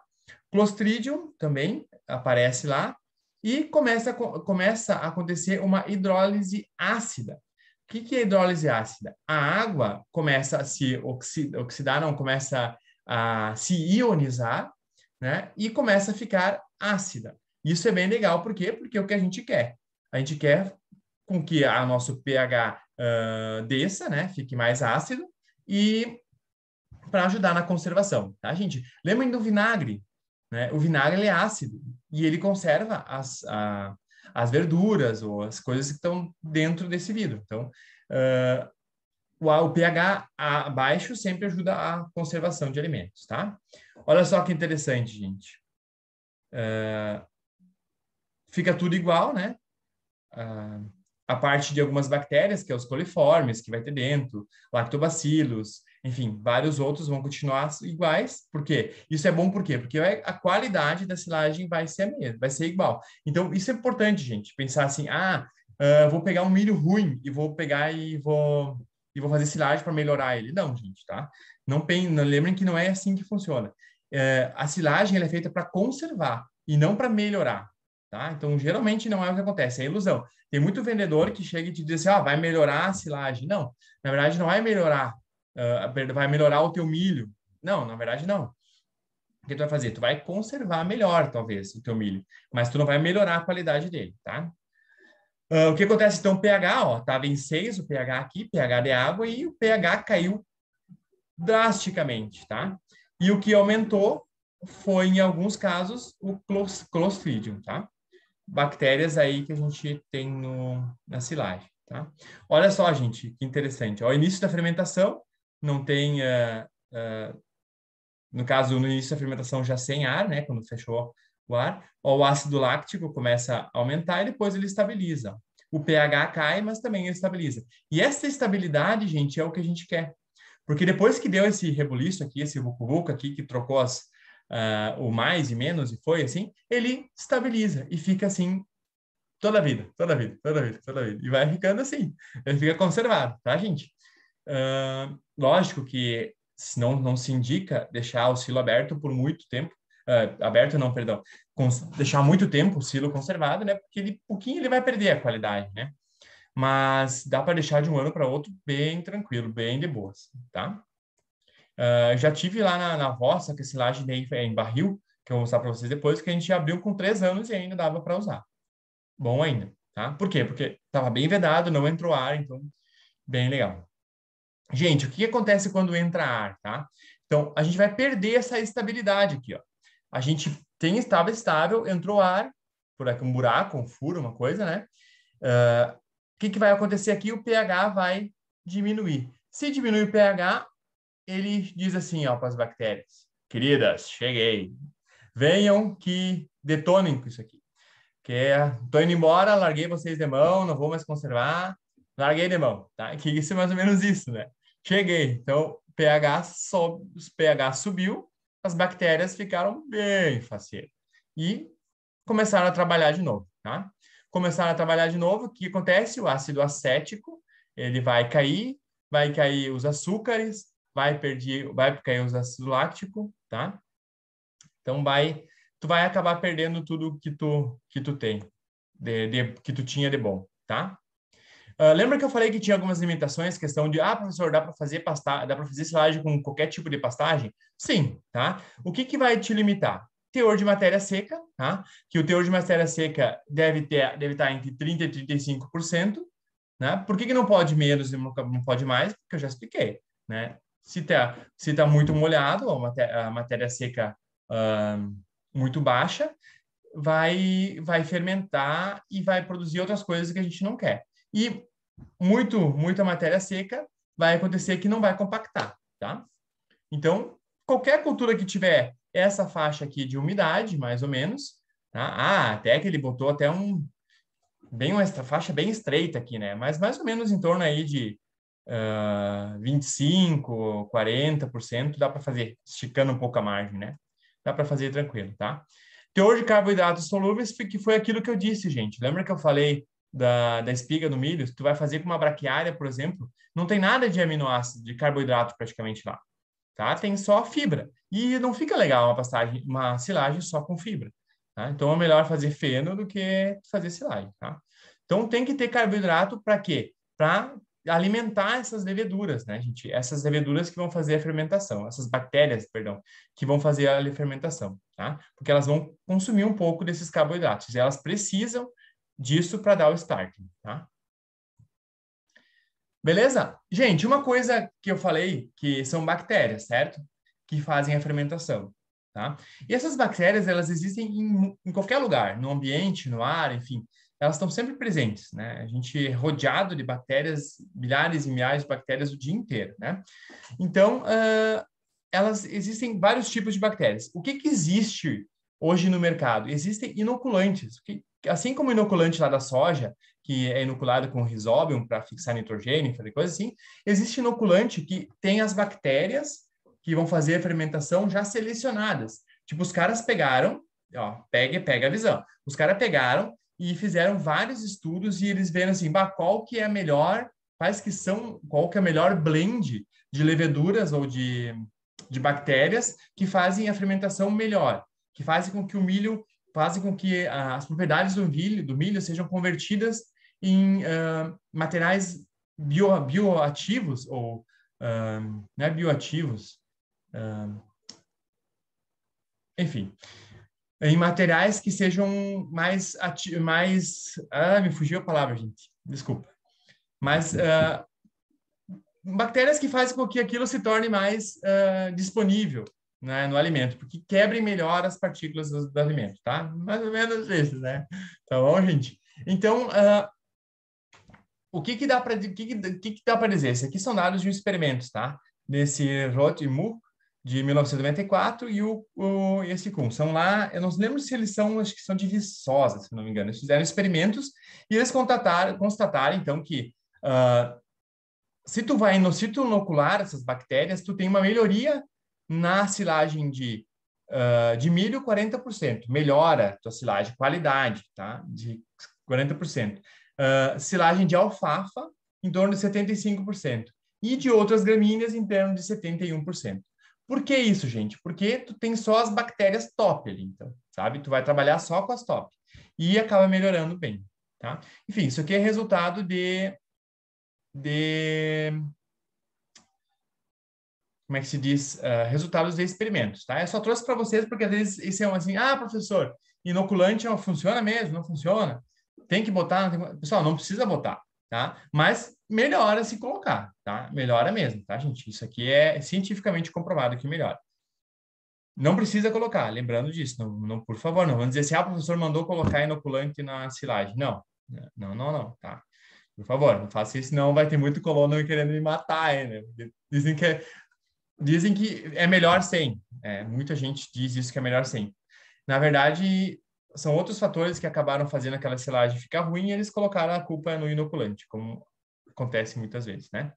Speaker 1: Clostridium também aparece lá, e começa a acontecer uma hidrólise ácida. O que é hidrólise ácida? A água começa a se oxidar, não, começa a se ionizar, né? E começa a ficar ácida. Isso é bem legal, por quê? Porque é o que a gente quer. A gente quer com que o nosso pH desça, né? Fique mais ácido e para ajudar na conservação, tá, gente? Lembrem do vinagre, né? O vinagre ele é ácido e ele conserva as verduras ou as coisas que estão dentro desse vidro. Então, o pH abaixo sempre ajuda a conservação de alimentos, tá? Olha só que interessante, gente. Fica tudo igual, né? A parte de algumas bactérias, que é os coliformes, que vai ter dentro, lactobacilos, enfim, vários outros vão continuar iguais. Por quê? Isso é bom por quê? Porque a qualidade da silagem vai ser a mesma, vai ser igual. Então, isso é importante, gente, pensar assim, vou pegar um milho ruim e vou pegar e vou fazer silagem para melhorar ele. Não, gente, tá? Não lembrem que não é assim que funciona. A silagem ela é feita para conservar e não para melhorar. Tá? Então, geralmente não é o que acontece, é ilusão. Tem muito vendedor que chega e te diz assim, vai melhorar a silagem. Não, na verdade não vai melhorar, vai melhorar o teu milho. Não, na verdade não. O que tu vai fazer? Tu vai conservar melhor, talvez, o teu milho, mas tu não vai melhorar a qualidade dele, tá? O que acontece então? O pH, ó, estava em 6 o pH aqui, pH de água, e o pH caiu drasticamente, tá? E o que aumentou foi, em alguns casos, o Clostridium, tá? Bactérias aí que a gente tem na silagem, tá? Olha só, gente, que interessante. Ao início da fermentação, não tem, no caso, no início da fermentação já sem ar, né? Quando fechou o ar, o ácido láctico começa a aumentar e depois ele estabiliza. O pH cai, mas também ele estabiliza. E essa estabilidade, gente, é o que a gente quer. Porque depois que deu esse rebuliço aqui, esse vucu-vucu aqui, que trocou o mais e menos, e foi assim, ele estabiliza e fica assim toda a vida, toda a vida, toda a vida, toda a vida. E vai ficando assim, ele fica conservado, tá, gente? Lógico que não se indica deixar o silo aberto por muito tempo, aberto não, perdão, deixar muito tempo o silo conservado, né? Porque pouquinho ele vai perder a qualidade, né? Mas dá para deixar de um ano para outro bem tranquilo, bem de boas, tá? Já tive lá na roça, que esse laje em barril, que eu vou mostrar para vocês depois, que a gente abriu com 3 anos e ainda dava para usar. Bom ainda, tá? Por quê? Porque estava bem vedado, não entrou ar, então, bem legal. Gente, o que acontece quando entra ar, tá? Então, a gente vai perder essa estabilidade aqui, ó. A gente tem estava estável, entrou ar, por aqui um buraco, um furo, uma coisa, né? O que vai acontecer aqui? O pH vai diminuir. Se diminuir o pH, ele diz assim, ó, para as bactérias: queridas, cheguei. Venham que detonem com isso aqui. Tô indo embora, larguei vocês de mão, não vou mais conservar, larguei de mão, tá? Que isso é mais ou menos isso, né? Cheguei. Então, pH sobe, o pH subiu, as bactérias ficaram bem faceiras. E começaram a trabalhar de novo, tá? Começaram a trabalhar de novo, o que acontece? O ácido acético, ele vai cair os açúcares, vai cair os ácido láctico, tá? Então, tu vai acabar perdendo tudo que tu tem, que tu tinha de bom, tá? Lembra que eu falei que tinha algumas limitações, questão de, professor, dá para fazer silagem com qualquer tipo de pastagem? Sim, tá? O que vai te limitar? Teor de matéria seca, tá? Que o teor de matéria seca deve estar entre 30% e 35%, né? Por que não pode menos e não pode mais? Porque eu já expliquei, né? Se tá muito molhado, a matéria seca muito baixa, vai fermentar e vai produzir outras coisas que a gente não quer. E muita matéria seca vai acontecer que não vai compactar, tá? Então, qualquer cultura que tiver essa faixa aqui de umidade, mais ou menos, tá? Até que ele botou até essa faixa bem estreita aqui, né? Mas mais ou menos em torno aí de 25%, 40%, dá para fazer, esticando um pouco a margem, né? Dá para fazer tranquilo, tá? Teor de carboidratos solúveis, que foi aquilo que eu disse, gente. Lembra que eu falei da espiga do milho? Se tu vai fazer com uma braquiária, por exemplo, não tem nada de aminoácido, de carboidrato praticamente lá, tá? Tem só fibra. E não fica legal uma silagem só com fibra, tá? Então é melhor fazer feno do que fazer silagem, tá? Então tem que ter carboidrato para quê? Para alimentar essas leveduras, né, gente? Essas leveduras que vão fazer a fermentação, essas bactérias, perdão, que vão fazer a fermentação, tá? Porque elas vão consumir um pouco desses carboidratos e elas precisam disso para dar o start, tá? Beleza? Gente, uma coisa que eu falei que são bactérias, certo? Que fazem a fermentação, tá? E essas bactérias, elas existem em qualquer lugar, no ambiente, no ar, enfim, elas estão sempre presentes, né? A gente é rodeado de bactérias, milhares e milhares de bactérias o dia inteiro, né? Então, existem vários tipos de bactérias. O que existe hoje no mercado? Existem inoculantes, assim como o inoculante lá da soja, que é inoculado com Rhizobium para fixar nitrogênio, fazer coisa assim, existe inoculante que tem as bactérias que vão fazer a fermentação já selecionadas. Tipo, os caras pegaram, ó, pega a visão. Os caras pegaram e fizeram vários estudos e eles viram assim, qual que é a melhor, qual que é a melhor blend de leveduras ou de bactérias que fazem a fermentação melhor, que fazem com que fazem com que as propriedades do milho sejam convertidas em materiais bioativos ou não é bioativos, enfim, em materiais que sejam me fugiu a palavra, gente, desculpa, mas bactérias que fazem com que aquilo se torne mais disponível, né, no alimento, porque quebrem melhor as partículas do alimento, tá? Mais ou menos isso, né? Tá bom, gente? Então, o que dá para dizer? Esses aqui são dados de um experimento, tá? Desse Roth e Mu, de 1994, e esse Kuhn. São lá, eu não lembro se eles são, acho que são de Viçosa, se não me engano. Eles fizeram experimentos e eles constataram então, que se tu inocular essas bactérias, tu tem uma melhoria na silagem de milho, 40%. Melhora a tua silagem, qualidade, tá? De 40%. Silagem de alfafa, em torno de 75%. E de outras gramíneas, em torno de 71%. Por que isso, gente? Porque tu tem só as bactérias top ali, então, sabe? Tu vai trabalhar só com as top. E acaba melhorando bem, tá? Enfim, isso aqui é resultado como é que se diz, resultados de experimentos, tá? Eu só trouxe para vocês porque às vezes isso é assim, professor, inoculante funciona mesmo? Não funciona? Tem que botar? Pessoal, não precisa botar, tá? Mas melhora se colocar, tá? Melhora mesmo, tá, gente? Isso aqui é cientificamente comprovado que melhora. Não precisa colocar, lembrando disso, não, por favor, não. Vamos dizer assim, o professor mandou colocar inoculante na silagem. Não, tá? Por favor, não faça isso, senão vai ter muito colono querendo me matar, né? Dizem que é melhor sem. Muita gente diz isso que é melhor sem. Na verdade, são outros fatores que acabaram fazendo aquela silagem ficar ruim e eles colocaram a culpa no inoculante, como acontece muitas vezes, né?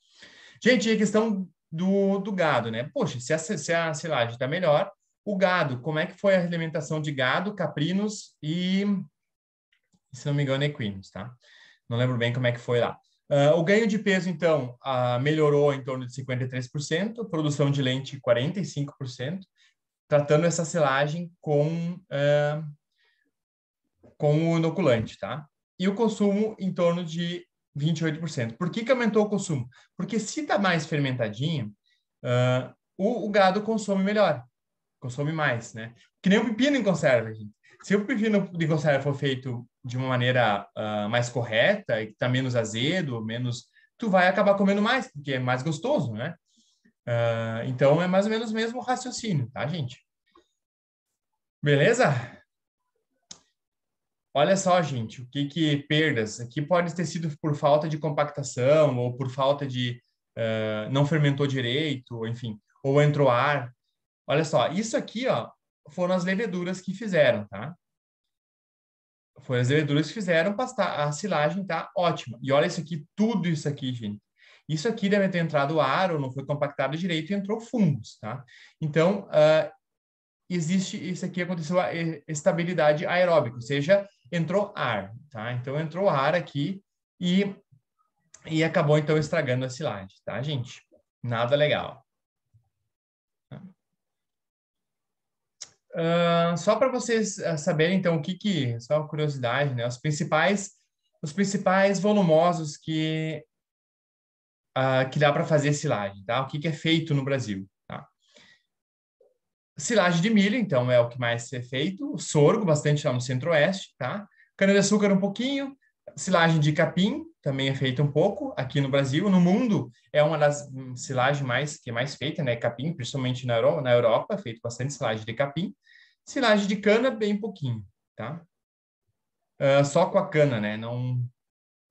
Speaker 1: Gente, e a questão do gado, né? Poxa, se a silagem está melhor, o gado, como é que foi a alimentação de gado, caprinos e, se não me engano, equinos, tá? Não lembro bem como é que foi lá. O ganho de peso, então, melhorou em torno de 53%, produção de leite 45%, tratando essa silagem com o inoculante, tá? E o consumo em torno de 28%. Por que aumentou o consumo? Porque se está mais fermentadinho, o gado consome melhor, consome mais, né? Que nem o pepino em conserva, gente. Se o pepino de conserva for feito de uma maneira mais correta, e que está menos azedo, tu vai acabar comendo mais, porque é mais gostoso, né? Então, é mais ou menos o mesmo raciocínio, tá, gente? Beleza? Olha só, gente, o que perdas. Aqui pode ter sido por falta de compactação, ou por falta de não fermentou direito, ou, enfim, ou entrou ar. Olha só, isso aqui, ó, foram as leveduras que fizeram, tá? Foram as leveduras que fizeram pastar, a silagem tá ótima. E olha isso aqui, tudo isso aqui, gente. Isso aqui deve ter entrado ar ou não foi compactado direito e entrou fungos, tá? Então, existe, isso aqui aconteceu a estabilidade aeróbica, ou seja, entrou ar, tá? Então, entrou ar aqui e acabou, então, estragando a silagem, tá, gente? Nada legal. Só para vocês saberem, então, só uma curiosidade, né? Os principais volumosos que dá para fazer silagem, tá? O que é feito no Brasil, tá? Silagem de milho, então, é o que mais é feito. Sorgo, bastante lá no centro-oeste, tá? Cana-de-açúcar, um pouquinho. Silagem de capim, também é feita um pouco aqui no Brasil. No mundo, é uma das silagens que é mais feita, né? Capim, principalmente na Europa, é feito bastante silagem de capim. Silagem de cana, bem pouquinho, tá? Só com a cana, né? Não,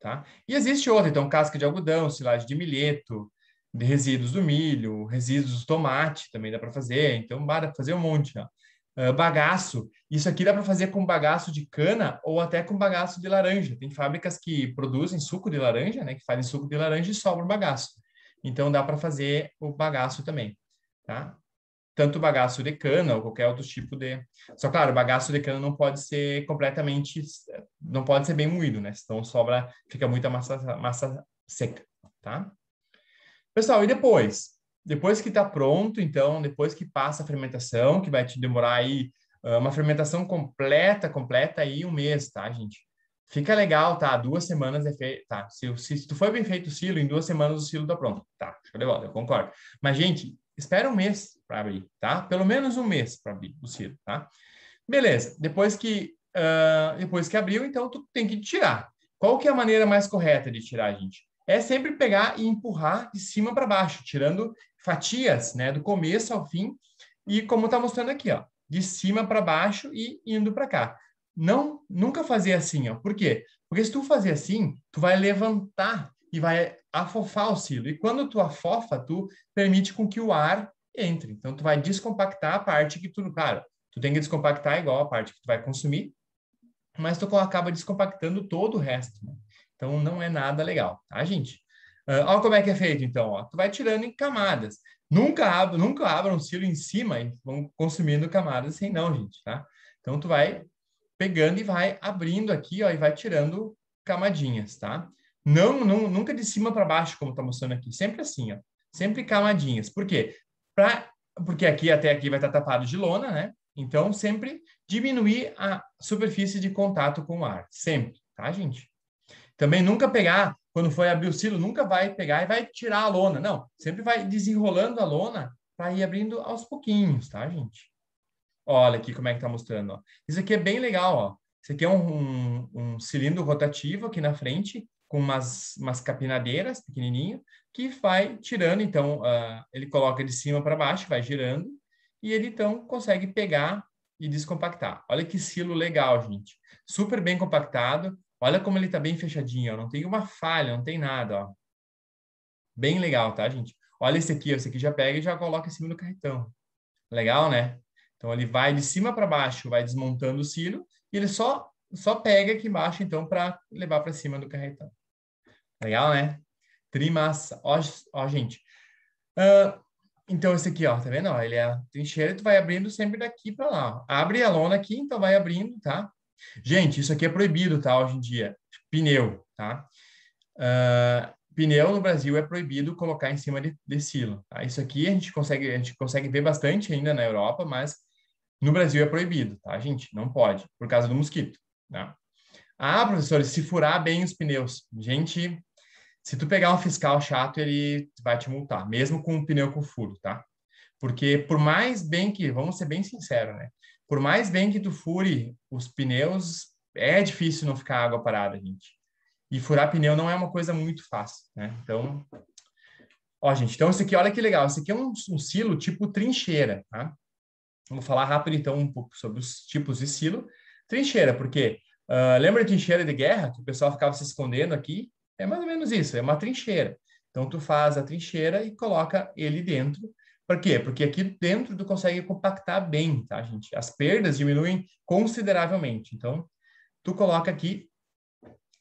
Speaker 1: tá? E existe outra, então, casca de algodão, silagem de milheto, de resíduos do milho, resíduos do tomate, também dá para fazer. Então, dá para fazer um monte, ó. Bagaço, isso aqui dá para fazer com bagaço de cana ou até com bagaço de laranja. Tem fábricas que produzem suco de laranja, né? Que fazem suco de laranja e sobra o bagaço. Então, dá para fazer o bagaço também, tá? Tanto bagaço de cana ou qualquer outro tipo de... Só, claro, o bagaço de cana não pode ser completamente... Não pode ser bem moído, né? Senão sobra, fica muita massa seca, tá? Pessoal, e depois? Depois que está pronto, então, depois que passa a fermentação, que vai te demorar aí uma fermentação completa aí um mês, tá, gente? Fica legal, tá? 2 semanas é feito, tá? Se tu for bem feito o silo, em 2 semanas o silo tá pronto. Tá, show de bola, eu concordo. Mas, gente, espera um mês para abrir, tá? Pelo menos um mês para abrir o silo, tá? Beleza. Depois que abriu, então tu tem que tirar. Qual que é a maneira mais correta de tirar, gente? É sempre pegar e empurrar de cima para baixo, tirando fatias, né, do começo ao fim, e como está mostrando aqui, ó, de cima para baixo e indo para cá. Não, nunca fazer assim, ó. Por quê? Porque se tu fazer assim, tu vai levantar e vai afofar o silo. E quando tu afofa, tu permite com que o ar entre. Então tu vai descompactar a parte que tu, claro, tu tem que descompactar igual a parte que tu vai consumir, mas tu acaba descompactando todo o resto, né? Então, não é nada legal, tá, gente? Olha como é que é feito, então. Ó. Tu vai tirando em camadas. Nunca abra um silo em cima e vão consumindo camadas assim, não, gente, tá? Então, tu vai pegando e vai abrindo aqui, ó, e vai tirando camadinhas, tá? Nunca de cima para baixo, como tá mostrando aqui. Sempre assim, ó. Sempre camadinhas. Por quê? Porque até aqui vai estar tapado de lona, né? Então, sempre diminuir a superfície de contato com o ar. Sempre, tá, gente? Também nunca pegar, quando for abrir o silo, nunca vai pegar e vai tirar a lona. Não, sempre vai desenrolando a lona para ir abrindo aos pouquinhos, tá, gente? Olha aqui como é que tá mostrando, ó. Isso aqui é bem legal, ó. Isso aqui é um cilindro rotativo aqui na frente, com umas capinadeiras pequenininho, que vai tirando, então, ele coloca de cima para baixo, vai girando, e ele, então, consegue pegar e descompactar. Olha que silo legal, gente. Super bem compactado. Olha como ele está bem fechadinho, ó. Não tem uma falha, não tem nada, ó. Bem legal, tá, gente? Olha esse aqui já pega e já coloca em cima do carretão. Legal, né? Então ele vai de cima para baixo, vai desmontando o silo e ele só pega aqui embaixo então para levar para cima do carretão. Legal, né? Trimassa. Ó, gente. Então esse aqui, ó, tá vendo? Ó, ele é a trincheira e tu vai abrindo sempre daqui para lá. Ó. Abre a lona aqui, então vai abrindo, tá? Gente, isso aqui é proibido, tá? Hoje em dia. Pneu, tá? Pneu no Brasil é proibido colocar em cima de silo. Tá? Isso aqui a gente consegue ver bastante ainda na Europa, mas No Brasil é proibido, tá, gente? Não pode, por causa do mosquito, tá? Ah, professor, se furar bem os pneus. Gente, se tu pegar um fiscal chato, ele vai te multar, mesmo com um pneu com furo, tá? Porque por mais bem que, vamos ser bem sinceros, né? Por mais bem que tu fure os pneus, é difícil não ficar água parada, gente. E furar pneu não é uma coisa muito fácil, né? Então, ó, gente, então isso aqui, olha que legal. Isso aqui é um silo tipo trincheira, tá? Vou falar rápido, então, um pouco sobre os tipos de silo. Trincheira, porque lembra de trincheira de guerra, que o pessoal ficava se escondendo aqui? É mais ou menos isso, é uma trincheira. Então, tu faz a trincheira e coloca ele dentro. Por quê? Porque aqui dentro tu consegue compactar bem, tá, gente? As perdas diminuem consideravelmente. Então, tu coloca aqui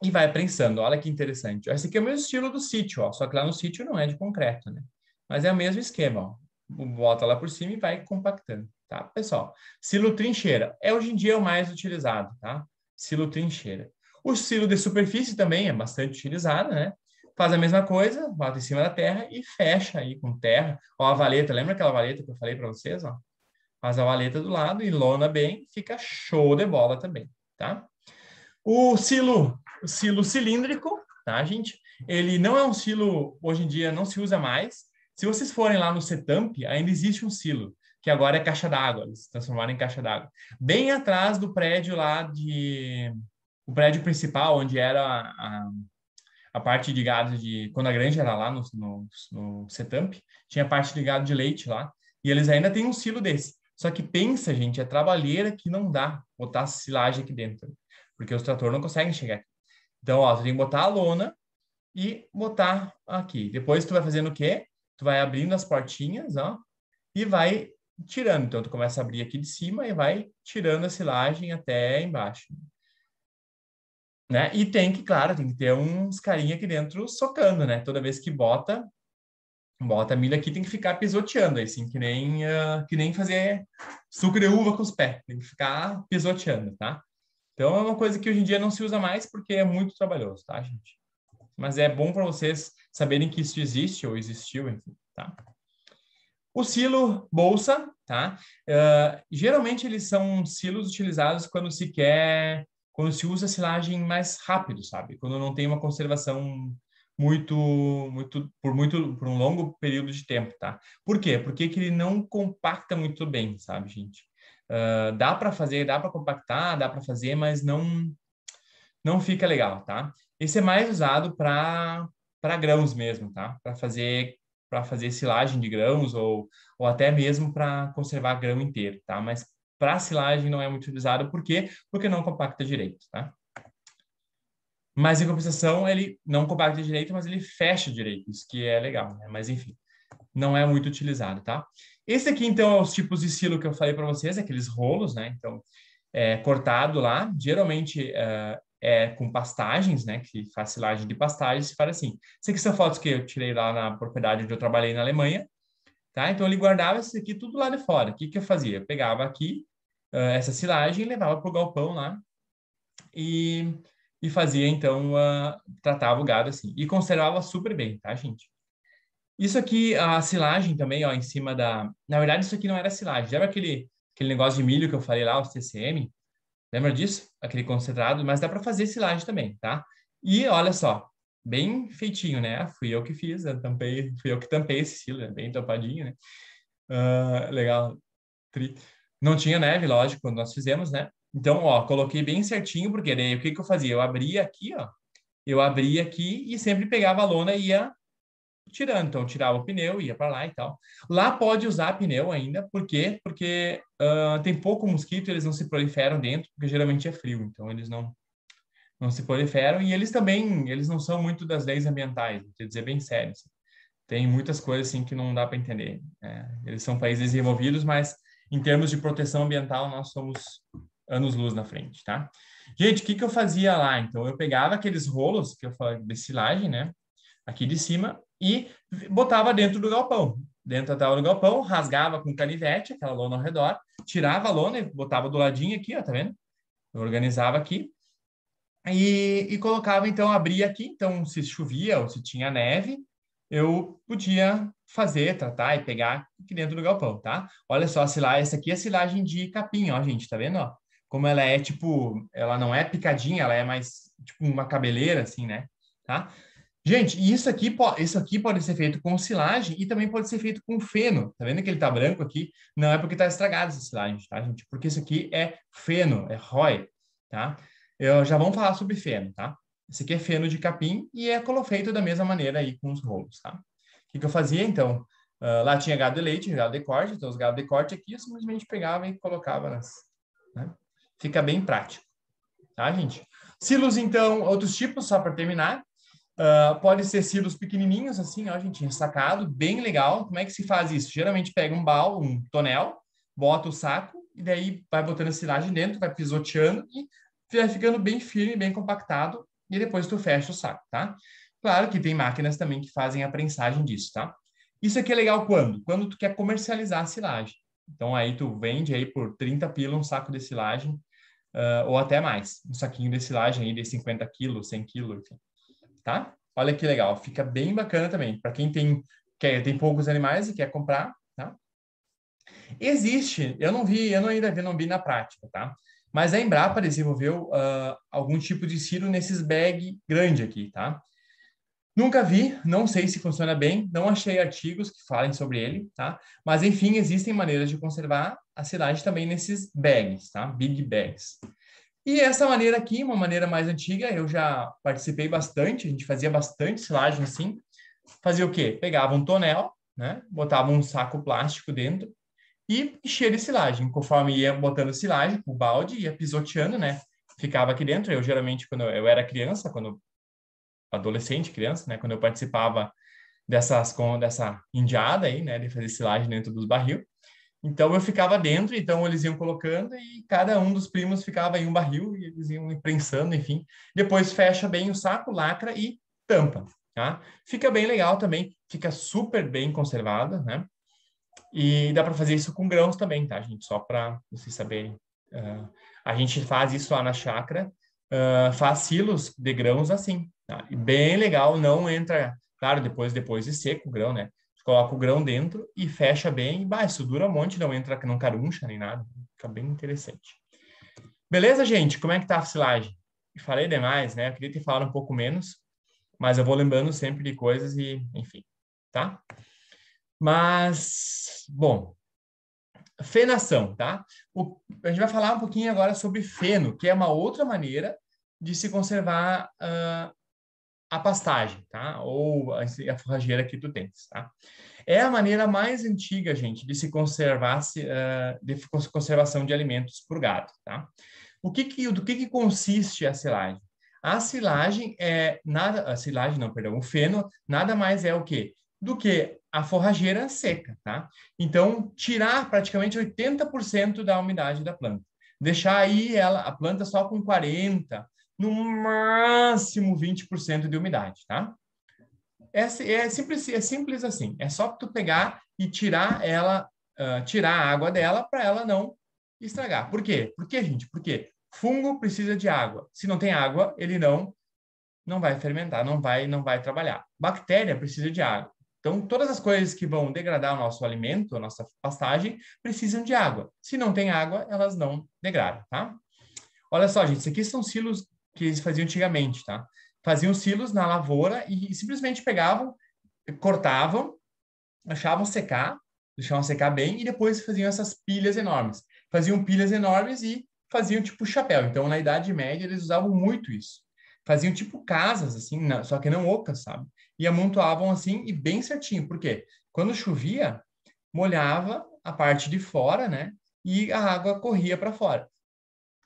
Speaker 1: e vai prensando. Olha que interessante. Esse aqui é o mesmo estilo do sítio, ó. Só que lá no sítio não é de concreto, né? Mas é o mesmo esquema, ó. Bota lá por cima e vai compactando, tá, pessoal? Silo trincheira. Hoje em dia é o mais utilizado, tá? Silo trincheira. O silo de superfície também é bastante utilizado, né? Faz a mesma coisa, bota em cima da terra e fecha aí com terra. Ó, a valeta, lembra aquela valeta que eu falei para vocês, ó? Faz a valeta do lado e lona bem, fica show de bola também, tá? O silo cilíndrico, tá, gente? Ele não é um silo, hoje em dia não se usa mais. Se vocês forem lá no Setamp, ainda existe um silo, que agora é caixa d'água, eles se transformaram em caixa d'água. Bem atrás do prédio lá de... O prédio principal, onde era a parte de gado de... Quando a granja era lá no Setamp, tinha a parte de gado de leite lá, e eles ainda têm um silo desse. Só que pensa, gente, é trabalheira que não dá botar silagem aqui dentro, porque os tratores não conseguem chegar aqui. Então, ó, tu tem que botar a lona e botar aqui. Depois tu vai fazendo o quê? Tu vai abrindo as portinhas, ó, e vai tirando. Então, tu começa a abrir aqui de cima e vai tirando a silagem até embaixo, né? E tem que, claro, tem que ter uns carinha aqui dentro socando, né? Toda vez que bota a milho aqui, tem que ficar pisoteando, assim, que nem fazer suco de uva com os pés. Tem que ficar pisoteando, tá? Então, é uma coisa que hoje em dia não se usa mais porque é muito trabalhoso, tá, gente? Mas é bom para vocês saberem que isso existe ou existiu, enfim, tá? O silo bolsa, tá? Geralmente eles são silos utilizados quando se usa silagem mais rápido, sabe? Quando não tem uma conservação por um longo período de tempo, tá? Por quê? Porque que ele não compacta muito bem, sabe, gente? Dá para fazer, dá para compactar, dá para fazer, mas não fica legal, tá? Esse é mais usado para grãos mesmo, tá? Para fazer silagem de grãos ou até mesmo para conservar grão inteiro, tá? Mas para silagem não é muito utilizado, por quê? Porque não compacta direito, tá? Mas em compensação, ele não compacta direito, mas ele fecha direito, isso que é legal, né? Mas enfim, não é muito utilizado, tá? Esse aqui, então, é os tipos de silo que eu falei para vocês, aqueles rolos, né? Então, cortado lá, geralmente com pastagens, né? Que faz silagem de pastagens, se faz assim. Isso aqui são fotos que eu tirei lá na propriedade onde eu trabalhei na Alemanha, tá? Então, ele guardava isso aqui tudo lá de fora. O que que eu fazia? Eu pegava aqui essa silagem e levava para o galpão lá e, e fazia, então, tratava o gado assim. E conservava super bem, tá, gente? Isso aqui, a silagem também, ó, em cima da... Na verdade, isso aqui não era silagem. Lembra aquele negócio de milho que eu falei lá, os TCM? Lembra disso? Aquele concentrado, mas dá para fazer silagem também, tá? E olha só, bem feitinho, né? Fui eu que fiz, fui eu que tampei esse silo, né? Bem tampadinho, né? Legal. Não tinha neve, lógico, quando nós fizemos, né? Então, ó, coloquei bem certinho, porque daí o que que eu fazia? Eu abria aqui, ó. Eu abria aqui e sempre pegava a lona e ia tirando. Então, eu tirava o pneu, ia para lá e tal. Lá pode usar pneu ainda, por quê? Porque tem pouco mosquito, eles não se proliferam dentro, porque geralmente é frio, então eles não se proliferam e eles também, eles não são muito das leis ambientais, vou dizer bem sério. Assim. Tem muitas coisas assim que não dá para entender. Eles são países desenvolvidos, mas em termos de proteção ambiental, nós somos anos-luz na frente, tá? Gente, o que que eu fazia lá? Então, eu pegava aqueles rolos que eu falei de silagem, né? Aqui de cima, e botava dentro do galpão. Dentro da tábua do galpão, rasgava com canivete, aquela lona ao redor, tirava a lona e botava do ladinho aqui, ó, tá vendo? Eu organizava aqui e colocava, então, abria aqui. Então, se chovia ou se tinha neve, eu podia fazer, tratar e pegar. aqui dentro do galpão, tá? Olha só a silagem, essa aqui é a silagem de capim, ó, gente, tá vendo, ó? Como ela é, tipo, ela não é picadinha, ela é mais, tipo, uma cabeleira, assim, né? Tá? Gente, e isso aqui pode ser feito com silagem e também pode ser feito com feno. Tá vendo que ele tá branco aqui? Não é porque tá estragado essa silagem, tá, gente? Porque isso aqui é feno, é ROI, tá? Eu já vamos falar sobre feno, tá? Esse aqui é feno de capim e é feito da mesma maneira aí com os rolos, tá? O que eu fazia, então? Lá tinha gado de leite, gado de corte, então os gados de corte aqui eu simplesmente pegava e colocava né? Fica bem prático, tá, gente? Silos, então, outros tipos, só para terminar. Pode ser silos pequenininhos, assim, ó, gente, ensacado, bem legal. Como é que se faz isso? Geralmente pega um baú, um tonel, bota o saco e daí vai botando a silagem dentro, vai pisoteando e vai ficando bem firme, bem compactado e depois tu fecha o saco, tá? Claro que tem máquinas também que fazem a prensagem disso, tá? Isso aqui é legal quando? Quando tu quer comercializar a silagem. Então aí tu vende aí por 30 pila um saco de silagem, ou até mais, um saquinho de silagem aí de 50 quilos, 100 quilos, enfim, tá? Olha que legal, fica bem bacana também. Para quem tem poucos animais e quer comprar, tá? Existe, eu não vi na prática, tá? Mas a Embrapa desenvolveu algum tipo de silo nesses bag grande aqui, tá? Nunca vi, não sei se funciona bem, não achei artigos que falem sobre ele, tá? Mas enfim, existem maneiras de conservar a silagem também nesses bags, tá? Big bags. E essa maneira aqui, uma maneira mais antiga, eu já participei bastante, a gente fazia bastante silagem assim. Fazia o quê? Pegava um tonel, né? Botava um saco plástico dentro e enchia de silagem. Conforme ia botando silagem, o balde ia pisoteando, né? Ficava aqui dentro. Eu geralmente, quando eu era criança, quando adolescente, criança, né? Quando eu participava dessa indiada aí, né? De fazer silagem dentro dos barril. Então eu ficava dentro, então eles iam colocando e cada um dos primos ficava em um barril e eles iam imprensando, enfim. Depois fecha bem o saco, lacra e tampa, tá? Fica bem legal também, fica super bem conservada, né? E dá para fazer isso com grãos também, tá, gente? Só para vocês saberem. A gente faz isso lá na chácara, faz silos de grãos assim, tá? E bem legal, não entra, claro, depois de seco o grão, né? Coloca o grão dentro e fecha bem, e bah, isso dura um monte, não entra, não caruncha nem nada. Fica bem interessante. Beleza, gente? Como é que tá a silagem? Falei demais, né? Eu queria ter falado um pouco menos, mas eu vou lembrando sempre de coisas e, enfim, tá? Mas, bom, fenação, tá? A gente vai falar um pouquinho agora sobre feno, que é uma outra maneira de se conservar a pastagem, tá? Ou a forrageira que tu tens, tá? É a maneira mais antiga, gente, de se conservar, de conservação de alimentos por gado, tá? Do que consiste a silagem? A silagem é nada, a silagem não, perdão, o feno nada mais é o quê? Do que a forrageira seca, tá? Então, tirar praticamente 80% da umidade da planta. Deixar aí a planta só com 40, no máximo 20% de umidade, tá? É simples assim. É só tu pegar e tirar ela, tirar a água dela para ela não estragar. Por quê? Por quê, gente? Porque fungo precisa de água. Se não tem água, ele não vai fermentar, não vai trabalhar. Bactéria precisa de água. Então, todas as coisas que vão degradar o nosso alimento, a nossa pastagem, precisam de água. Se não tem água, elas não degradam, tá? Olha só, gente, isso aqui são silos que eles faziam antigamente, tá? Faziam silos na lavoura e simplesmente pegavam, cortavam, deixavam secar bem e depois faziam essas pilhas enormes. Faziam pilhas enormes e faziam tipo chapéu. Então, na Idade Média, eles usavam muito isso. Faziam tipo casas, assim, só que não ocas, sabe? E amontoavam assim e bem certinho. Por quê? Quando chovia, molhava a parte de fora, né? E a água corria para fora.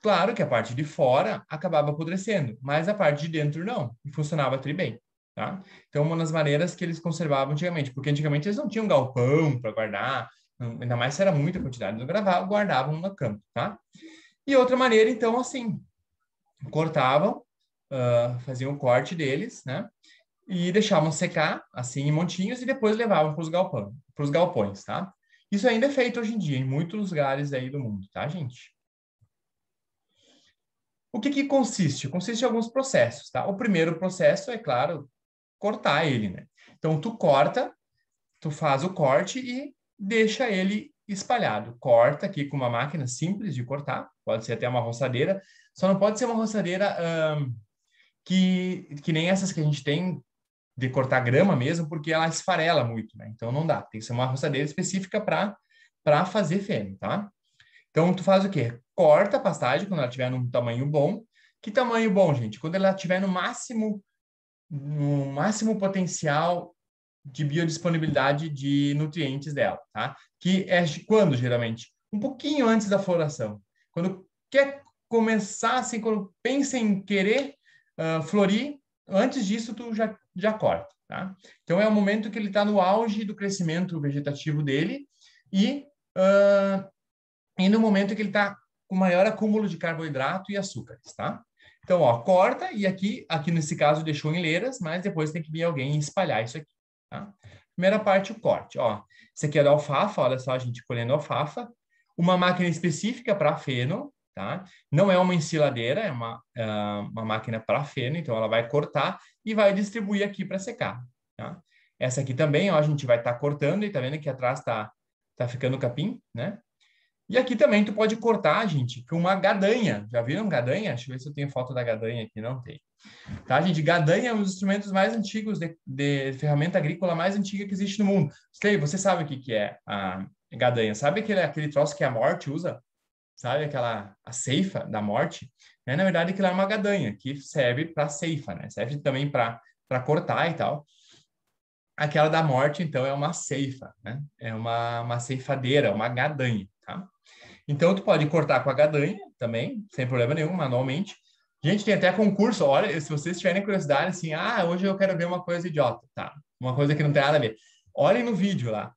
Speaker 1: Claro que a parte de fora acabava apodrecendo, mas a parte de dentro não, e funcionava tri bem, tá? Então, uma das maneiras que eles conservavam antigamente, porque antigamente eles não tinham galpão para guardar, ainda mais se era muita quantidade, eles guardavam no campo, tá? E outra maneira, então, assim, cortavam, faziam o corte deles, né? E deixavam secar, assim, em montinhos, e depois levavam para os galpões, tá? Isso ainda é feito hoje em dia, em muitos lugares aí do mundo, tá, gente? O que consiste? Consiste em alguns processos, tá? O primeiro processo é, claro, cortar ele, né? Então, tu corta, tu faz o corte e deixa ele espalhado. Corta aqui com uma máquina simples de cortar, pode ser até uma roçadeira, só não pode ser uma roçadeira que nem essas que a gente tem de cortar grama mesmo, porque ela esfarela muito, né? Então não dá, tem que ser uma roçadeira específica para fazer feno, tá? Então tu faz o quê? Corta a pastagem quando ela estiver num tamanho bom. Que tamanho bom, gente? Quando ela estiver no máximo potencial de biodisponibilidade de nutrientes dela, tá? Que é quando, geralmente? Um pouquinho antes da floração. Quando quer começar, assim, quando pensa em querer florir, antes disso tu já corta, tá? Então é o momento que ele está no auge do crescimento vegetativo dele e, e no momento que ele está com maior acúmulo de carboidrato e açúcares, tá? Então, ó, corta e aqui nesse caso deixou em leiras, mas depois tem que vir alguém espalhar isso aqui, tá? Primeira parte, o corte, ó. Esse aqui é da alfafa, olha só a gente colhendo alfafa. Uma máquina específica para feno, tá? Não é uma ensiladeira, é uma máquina para feno, então ela vai cortar e vai distribuir aqui para secar, tá? Essa aqui também, ó, a gente vai estar cortando e tá vendo que atrás tá ficando capim, né? E aqui também tu pode cortar, gente, com uma gadanha. Já viram gadanha? Deixa eu ver se eu tenho foto da gadanha aqui. Não tem. Tá, gente? Gadanha é um dos instrumentos mais antigos de ferramenta agrícola mais antiga que existe no mundo. Você sabe o que é a gadanha? Sabe aquele troço que a morte usa? Sabe a ceifa da morte? Na verdade, aquilo é uma gadanha que serve para ceifa, né? Serve também para cortar e tal. Aquela da morte, então, é uma ceifa, né? É uma ceifadeira, uma gadanha, tá? Então, tu pode cortar com a gadanha também, sem problema nenhum, manualmente. Gente, tem até concurso, olha, se vocês tiverem curiosidade, assim, hoje eu quero ver uma coisa idiota, tá? Uma coisa que não tem nada a ver. Olhem no vídeo lá.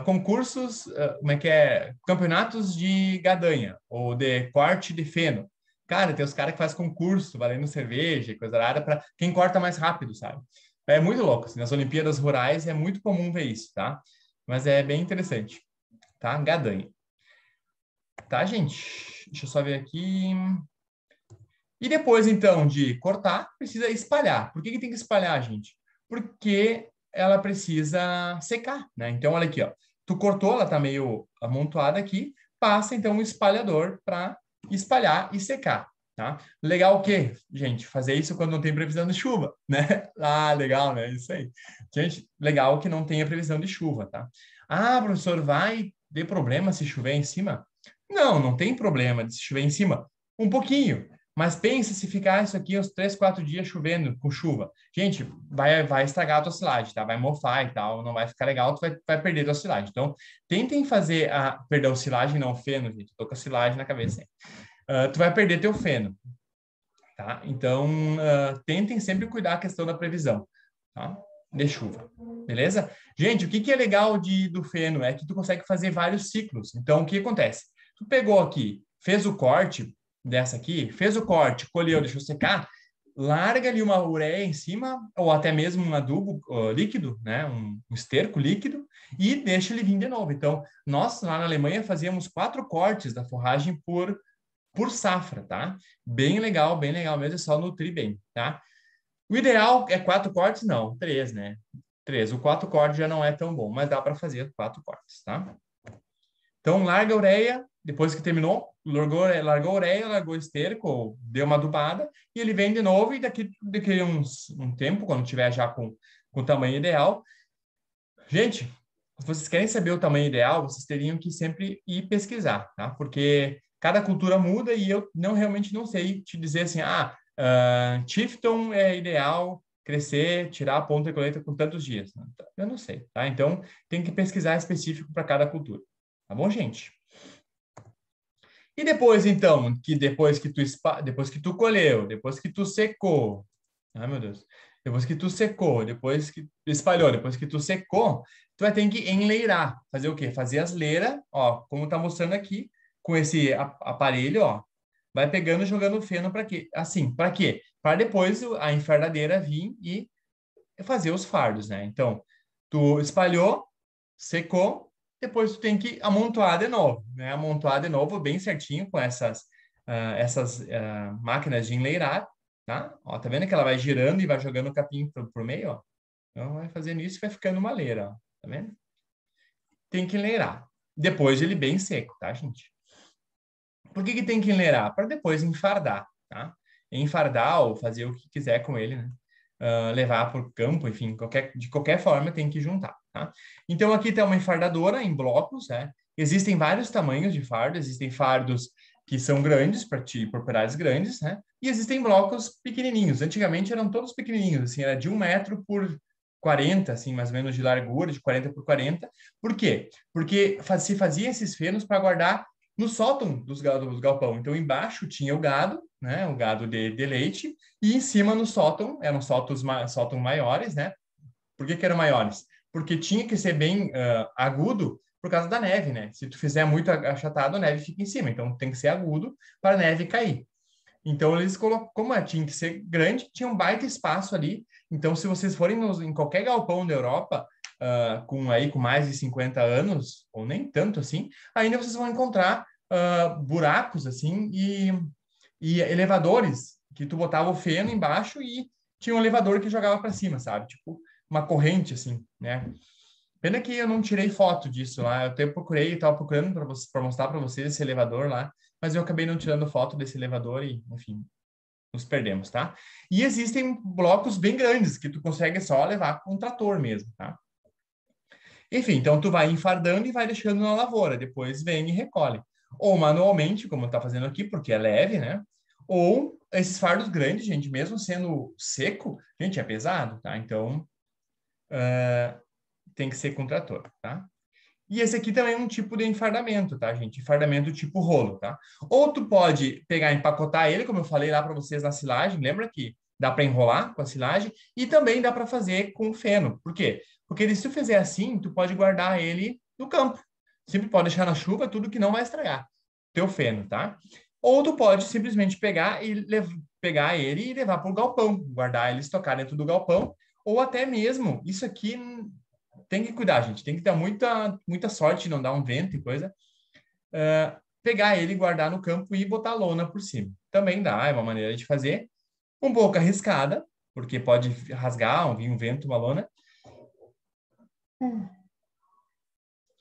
Speaker 1: Concursos, como é que é? Campeonatos de gadanha, ou de corte de feno. Cara, tem os caras que fazem concurso, valendo cerveja e coisa rara, para quem corta mais rápido, sabe? É muito louco, assim, nas Olimpíadas Rurais é muito comum ver isso, tá? Mas é bem interessante, tá? Gadanha. Tá, gente? Deixa eu só ver aqui. E depois, então, de cortar, precisa espalhar. Por que tem que espalhar, gente? Porque ela precisa secar, né? Então, olha aqui, ó. Tu cortou, ela tá meio amontoada aqui. Passa, então, um espalhador para espalhar e secar, tá? Legal o quê, gente? Fazer isso quando não tem previsão de chuva, né? Legal, né? Isso aí. Gente, legal que não tenha previsão de chuva, tá? Professor, vai ter problema se chover em cima? Não tem problema de se chover em cima. Um pouquinho. Mas pensa se ficar isso aqui uns 3, 4 dias chovendo, com chuva. Gente, vai estragar a tua silagem, tá? Vai mofar e tal, não vai ficar legal, tu vai perder a tua silagem. Então, tentem fazer perdão, silagem não, feno, gente. Tô com a silagem na cabeça aí. Tu vai perder teu feno, tá? Então, tentem sempre cuidar da questão da previsão, tá? De chuva, beleza? Gente, o que é legal do feno é que tu consegue fazer vários ciclos. Então, o que acontece? Tu pegou aqui, fez o corte dessa aqui, fez o corte, colheu, deixou secar, larga ali uma ureia em cima, ou até mesmo um adubo líquido, né? Um esterco líquido, e deixa ele vir de novo. Então, nós lá na Alemanha fazíamos 4 cortes da forragem por safra, tá? Bem legal mesmo, é só nutrir bem, tá? O ideal é 4 cortes? Não, 3, né? 3. O 4 cortes já não é tão bom, mas dá para fazer 4 cortes, tá? Então, larga a ureia, depois que terminou, largou a ureia, largou o esterco, deu uma adubada, e ele vem de novo, e daqui um tempo, quando tiver já com o tamanho ideal. Gente, se vocês querem saber o tamanho ideal, vocês teriam que sempre ir pesquisar, tá? Porque cada cultura muda e eu realmente não sei te dizer assim, Tifton é ideal crescer, tirar a ponta de colheita com tantos dias. Eu não sei, tá? Então, tem que pesquisar específico para cada cultura. Tá bom, gente? E depois, então, depois que tu colheu, depois que tu secou, ai meu Deus, depois que tu secou, depois que tu espalhou, depois que tu secou, tu vai ter que enleirar. Fazer o quê? Fazer as leiras, ó, como tá mostrando aqui, com esse aparelho, ó, vai pegando e jogando feno para quê? Assim, para quê? Para depois a enfardadeira vir e fazer os fardos, né? Então, tu espalhou, secou, depois tu tem que amontoar de novo, né? Amontoar de novo bem certinho com essas máquinas de enleirar, tá? Ó, tá vendo que ela vai girando e vai jogando o capim por meio, ó? Então vai fazendo isso e vai ficando uma leira, ó. Tá vendo? tem que enleirar. Depois ele bem seco, tá, gente? Por que tem que enleirar? Para depois enfardar, tá? Enfardar ou fazer o que quiser com ele, né? Levar para o campo, enfim, de qualquer forma tem que juntar, tá? Então aqui tem uma enfardadora em blocos, né? Existem vários tamanhos de fardo, existem fardos que são grandes, para propriedades grandes, né? E existem blocos pequenininhos. Antigamente eram todos pequenininhos, assim, era de 1 metro por 40, assim, mais ou menos de largura, de 40 por 40. Por quê? Porque se fazia esses fenos para guardar no sótão dos galpão. Então, embaixo tinha o gado, né? O gado de leite, e em cima no sótão, eram sótão maiores, né? Por que eram maiores? Porque tinha que ser bem agudo por causa da neve, né? Se tu fizer muito achatado, a neve fica em cima. Então, tem que ser agudo para a neve cair. Então, eles colocam, como tinha que ser grande, tinha um baita espaço ali. Então, se vocês forem em qualquer galpão da Europa, com mais de 50 anos, ou nem tanto assim, ainda vocês vão encontrar buracos, assim, e elevadores, que tu botava o feno embaixo e tinha um elevador que jogava para cima, sabe? Tipo, uma corrente, assim, né? Pena que eu não tirei foto disso lá. Eu até procurei, estava procurando para mostrar para vocês esse elevador lá, mas eu acabei não tirando foto desse elevador e, enfim, nos perdemos, tá? E existem blocos bem grandes que tu consegue só levar com um trator mesmo, tá? Enfim, então tu vai enfardando e vai deixando na lavoura, depois vem e recolhe. Ou manualmente, como tá fazendo aqui, porque é leve, né? Ou esses fardos grandes, gente, mesmo sendo seco, gente, é pesado, tá? Então, tem que ser com trator, tá? E esse aqui também é um tipo de enfardamento, tá, gente? Enfardamento tipo rolo, tá? Ou tu pode pegar e empacotar ele, como eu falei lá para vocês na silagem, lembra que dá para enrolar com a silagem e também dá para fazer com feno. Por quê? Porque se tu fizer assim, tu pode guardar ele no campo. Sempre pode deixar na chuva, tudo que não vai estragar teu feno, tá? Ou tu pode simplesmente pegar ele e levar para o galpão, guardar ele, estocar dentro do galpão, ou até mesmo, isso aqui tem que cuidar, gente. Tem que ter muita sorte de não dar um vento e coisa. Pegar ele, guardar no campo e botar lona por cima. Também dá, é uma maneira de fazer. Um pouco arriscada, porque pode rasgar, vir um vento, uma lona.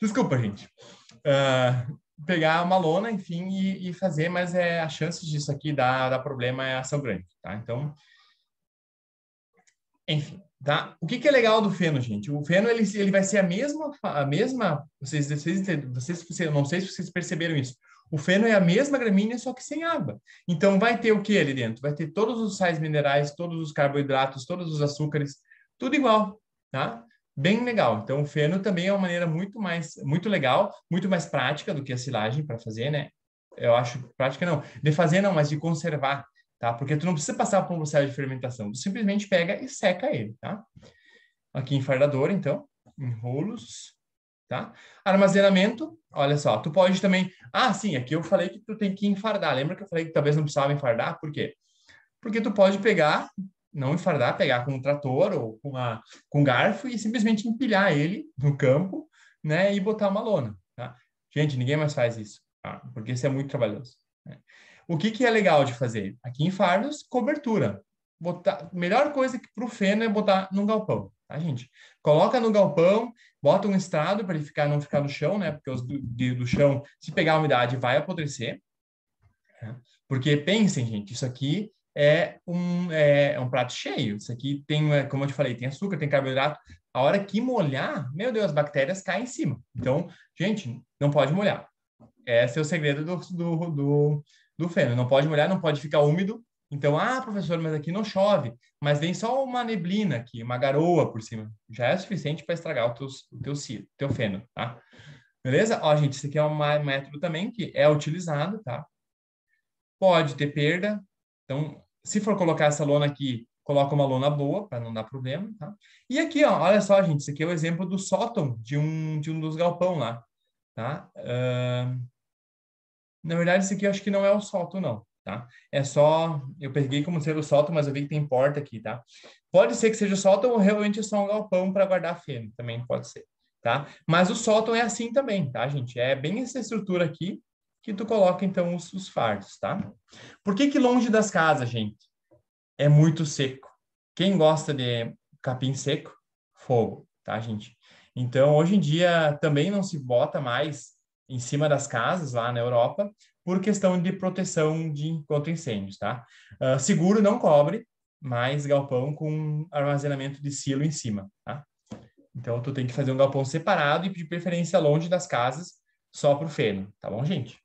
Speaker 1: Desculpa, gente. Pegar uma lona, enfim, e fazer, mas a chance disso aqui dar problema são grandes, tá? Então, enfim, tá? O que é legal do feno, gente? O feno, ele vai ser a mesma, eu não sei se vocês perceberam isso. O feno é a mesma gramínea, só que sem água. Então, vai ter o que ali dentro? Vai ter todos os sais minerais, todos os carboidratos, todos os açúcares, tudo igual, tá? Bem legal. Então, o feno também é uma maneira muito legal, muito mais prática do que a silagem para fazer, né? Eu acho prática não, de fazer não, mas de conservar, tá? Porque tu não precisa passar por um processo de fermentação, tu simplesmente pega e seca ele, tá? Aqui em fardador, então, em rolos, tá? Armazenamento, olha só, tu pode também... Ah, sim, aqui eu falei que tu tem que enfardar. Lembra que eu falei que talvez não precisava enfardar? Por quê? Porque tu pode pegar, não enfardar, pegar com um trator ou com garfo e simplesmente empilhar ele no campo, né? E botar uma lona, tá? Gente, ninguém mais faz isso, tá? Porque isso é muito trabalhoso, né? O que é legal de fazer? Aqui em fardos, cobertura. Melhor coisa que para o feno é botar num galpão, tá, gente? Coloca no galpão, bota um estrado para ele não ficar no chão, né? Porque os do chão, se pegar a umidade, vai apodrecer. Né? Porque pensem, gente, isso aqui é um prato cheio. Isso aqui tem, como eu te falei, tem açúcar, tem carboidrato. A hora que molhar, meu Deus, as bactérias caem em cima. Então, gente, não pode molhar. Esse é o segredo do feno. Não pode molhar, não pode ficar úmido. Então, professor, mas aqui não chove. Mas vem só uma neblina aqui, uma garoa por cima. Já é suficiente para estragar o teu feno, tá? Beleza? Ó, gente, isso aqui é um método também que é utilizado, tá? Pode ter perda. Então, se for colocar essa lona aqui, coloca uma lona boa, para não dar problema, tá? E aqui, ó, olha só, gente, isso aqui é o exemplo do sótão de um dos galpão lá, tá? Na verdade, esse aqui eu acho que não é o sótão, não, tá? É só... Eu peguei como ser o sótão, mas eu vi que tem porta aqui, tá? Pode ser que seja o sótão ou realmente é só um galpão para guardar feno, também pode ser, tá? Mas o sótão é assim também, tá, gente? É bem essa estrutura aqui que tu coloca, então, os fardos, tá? Por que longe das casas, gente? É muito seco. Quem gosta de capim seco? Fogo, tá, gente? Então, hoje em dia, também não se bota mais em cima das casas lá na Europa por questão de proteção contra incêndios, tá? Seguro não cobre, mas galpão com armazenamento de silo em cima, tá? Então, tu tem que fazer um galpão separado e de preferência longe das casas, só para o feno, tá bom, gente?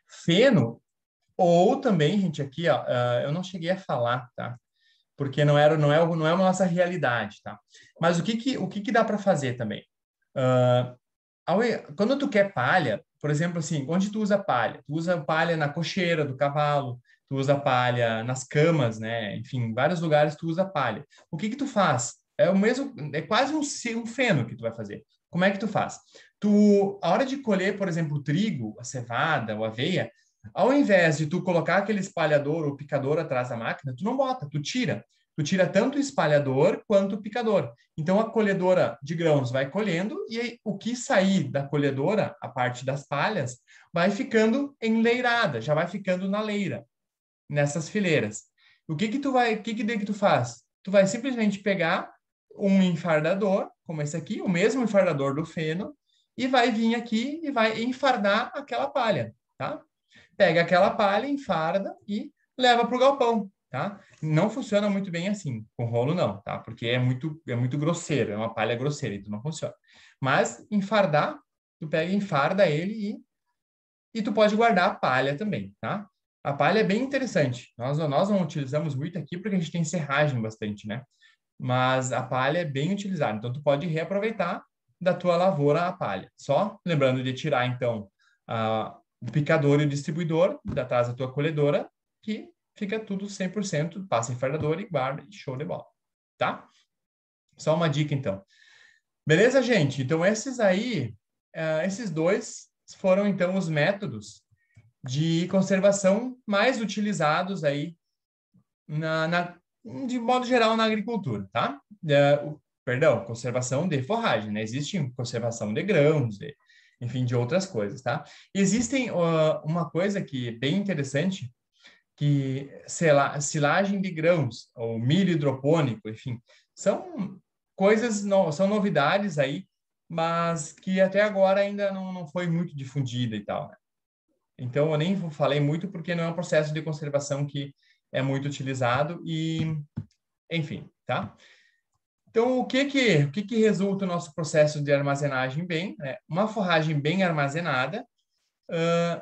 Speaker 1: Feno, ou também, gente, aqui, ó, eu não cheguei a falar, tá? Porque não é uma nossa realidade, tá? Mas o que que dá para fazer também? Ah, quando tu quer palha, por exemplo, assim, onde tu usa palha? Tu usa palha na cocheira do cavalo, tu usa palha nas camas, né? Enfim, em vários lugares tu usa palha. O que que tu faz? É o mesmo, é quase um feno que tu vai fazer. Como é que tu faz? A hora de colher, por exemplo, o trigo, a cevada, ou a aveia, ao invés de tu colocar aquele espalhador ou picador atrás da máquina, tu não bota, tu tira. Tu tira tanto o espalhador quanto o picador. Então, a colhedora de grãos vai colhendo e aí, o que sair da colhedora, a parte das palhas, vai ficando enleirada, já vai ficando na leira, nessas fileiras. O que daí que tu faz? Tu vai simplesmente pegar um enfardador, como esse aqui, o mesmo enfardador do feno, e vai vir aqui e vai enfardar aquela palha, tá? Pega aquela palha, enfarda e leva para o galpão, tá? Não funciona muito bem assim, com rolo não, tá? Porque é muito grosseiro, é uma palha grosseira, então não funciona. Mas enfardar, tu pega e enfarda ele e tu pode guardar a palha também, tá? A palha é bem interessante. Nós não utilizamos muito aqui porque a gente tem serragem bastante, né? Mas a palha é bem utilizada, então tu pode reaproveitar da tua lavoura a palha. Só lembrando de tirar, então, o picador e o distribuidor da atrás da tua colhedora, que fica tudo 100%, passa enfardador e guarda, e show de bola, tá? Só uma dica, então. Beleza, gente? Então, esses dois foram, então, os métodos de conservação mais utilizados aí de modo geral na agricultura, tá? Perdão, conservação de forragem, né? Existe conservação de grãos, enfim, de outras coisas, tá? Existem uma coisa que é bem interessante, que silagem de grãos, ou milho hidropônico, enfim, são são novidades aí, mas que até agora ainda não foi muito difundida e tal, né? Então, eu nem falei muito porque não é um processo de conservação que é muito utilizado e, enfim, tá? Então, o que que resulta o nosso processo de armazenagem bem, né? Uma forragem bem armazenada,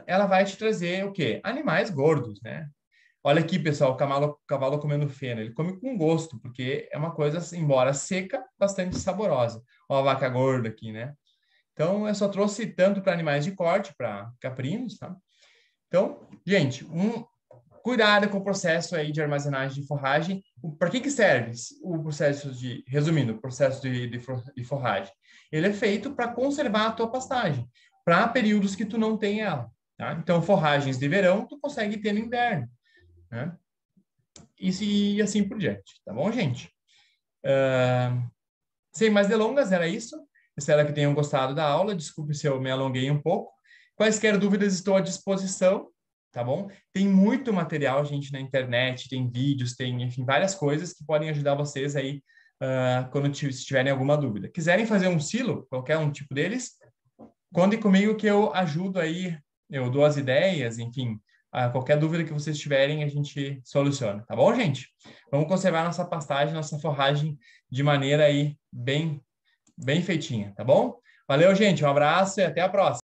Speaker 1: ela vai te trazer o quê? Animais gordos, né? Olha aqui, pessoal, o cavalo comendo feno. Ele come com gosto, porque é uma coisa, embora seca, bastante saborosa. Olha a vaca gorda aqui, né? Então, eu só trouxe tanto para animais de corte, para caprinos, tá? Então, gente, cuidado com o processo aí de armazenagem de forragem. Para que serve o processo resumindo, o processo de forragem? Ele é feito para conservar a tua pastagem, para períodos que tu não tem ela, tá? Então, forragens de verão, tu consegue ter no inverno, né? E assim por diante, tá bom, gente? Sem mais delongas, era isso. Espero que tenham gostado da aula. Desculpe se eu me alonguei um pouco. Quaisquer dúvidas, estou à disposição, tá bom? Tem muito material, gente, na internet, tem vídeos, tem, enfim, várias coisas que podem ajudar vocês aí quando se tiverem alguma dúvida. Quiserem fazer um silo, qualquer um tipo deles, contem comigo que eu ajudo aí, eu dou as ideias, enfim, qualquer dúvida que vocês tiverem, a gente soluciona, tá bom, gente? Vamos conservar nossa pastagem, nossa forragem de maneira aí bem feitinha, tá bom? Valeu, gente, um abraço e até a próxima.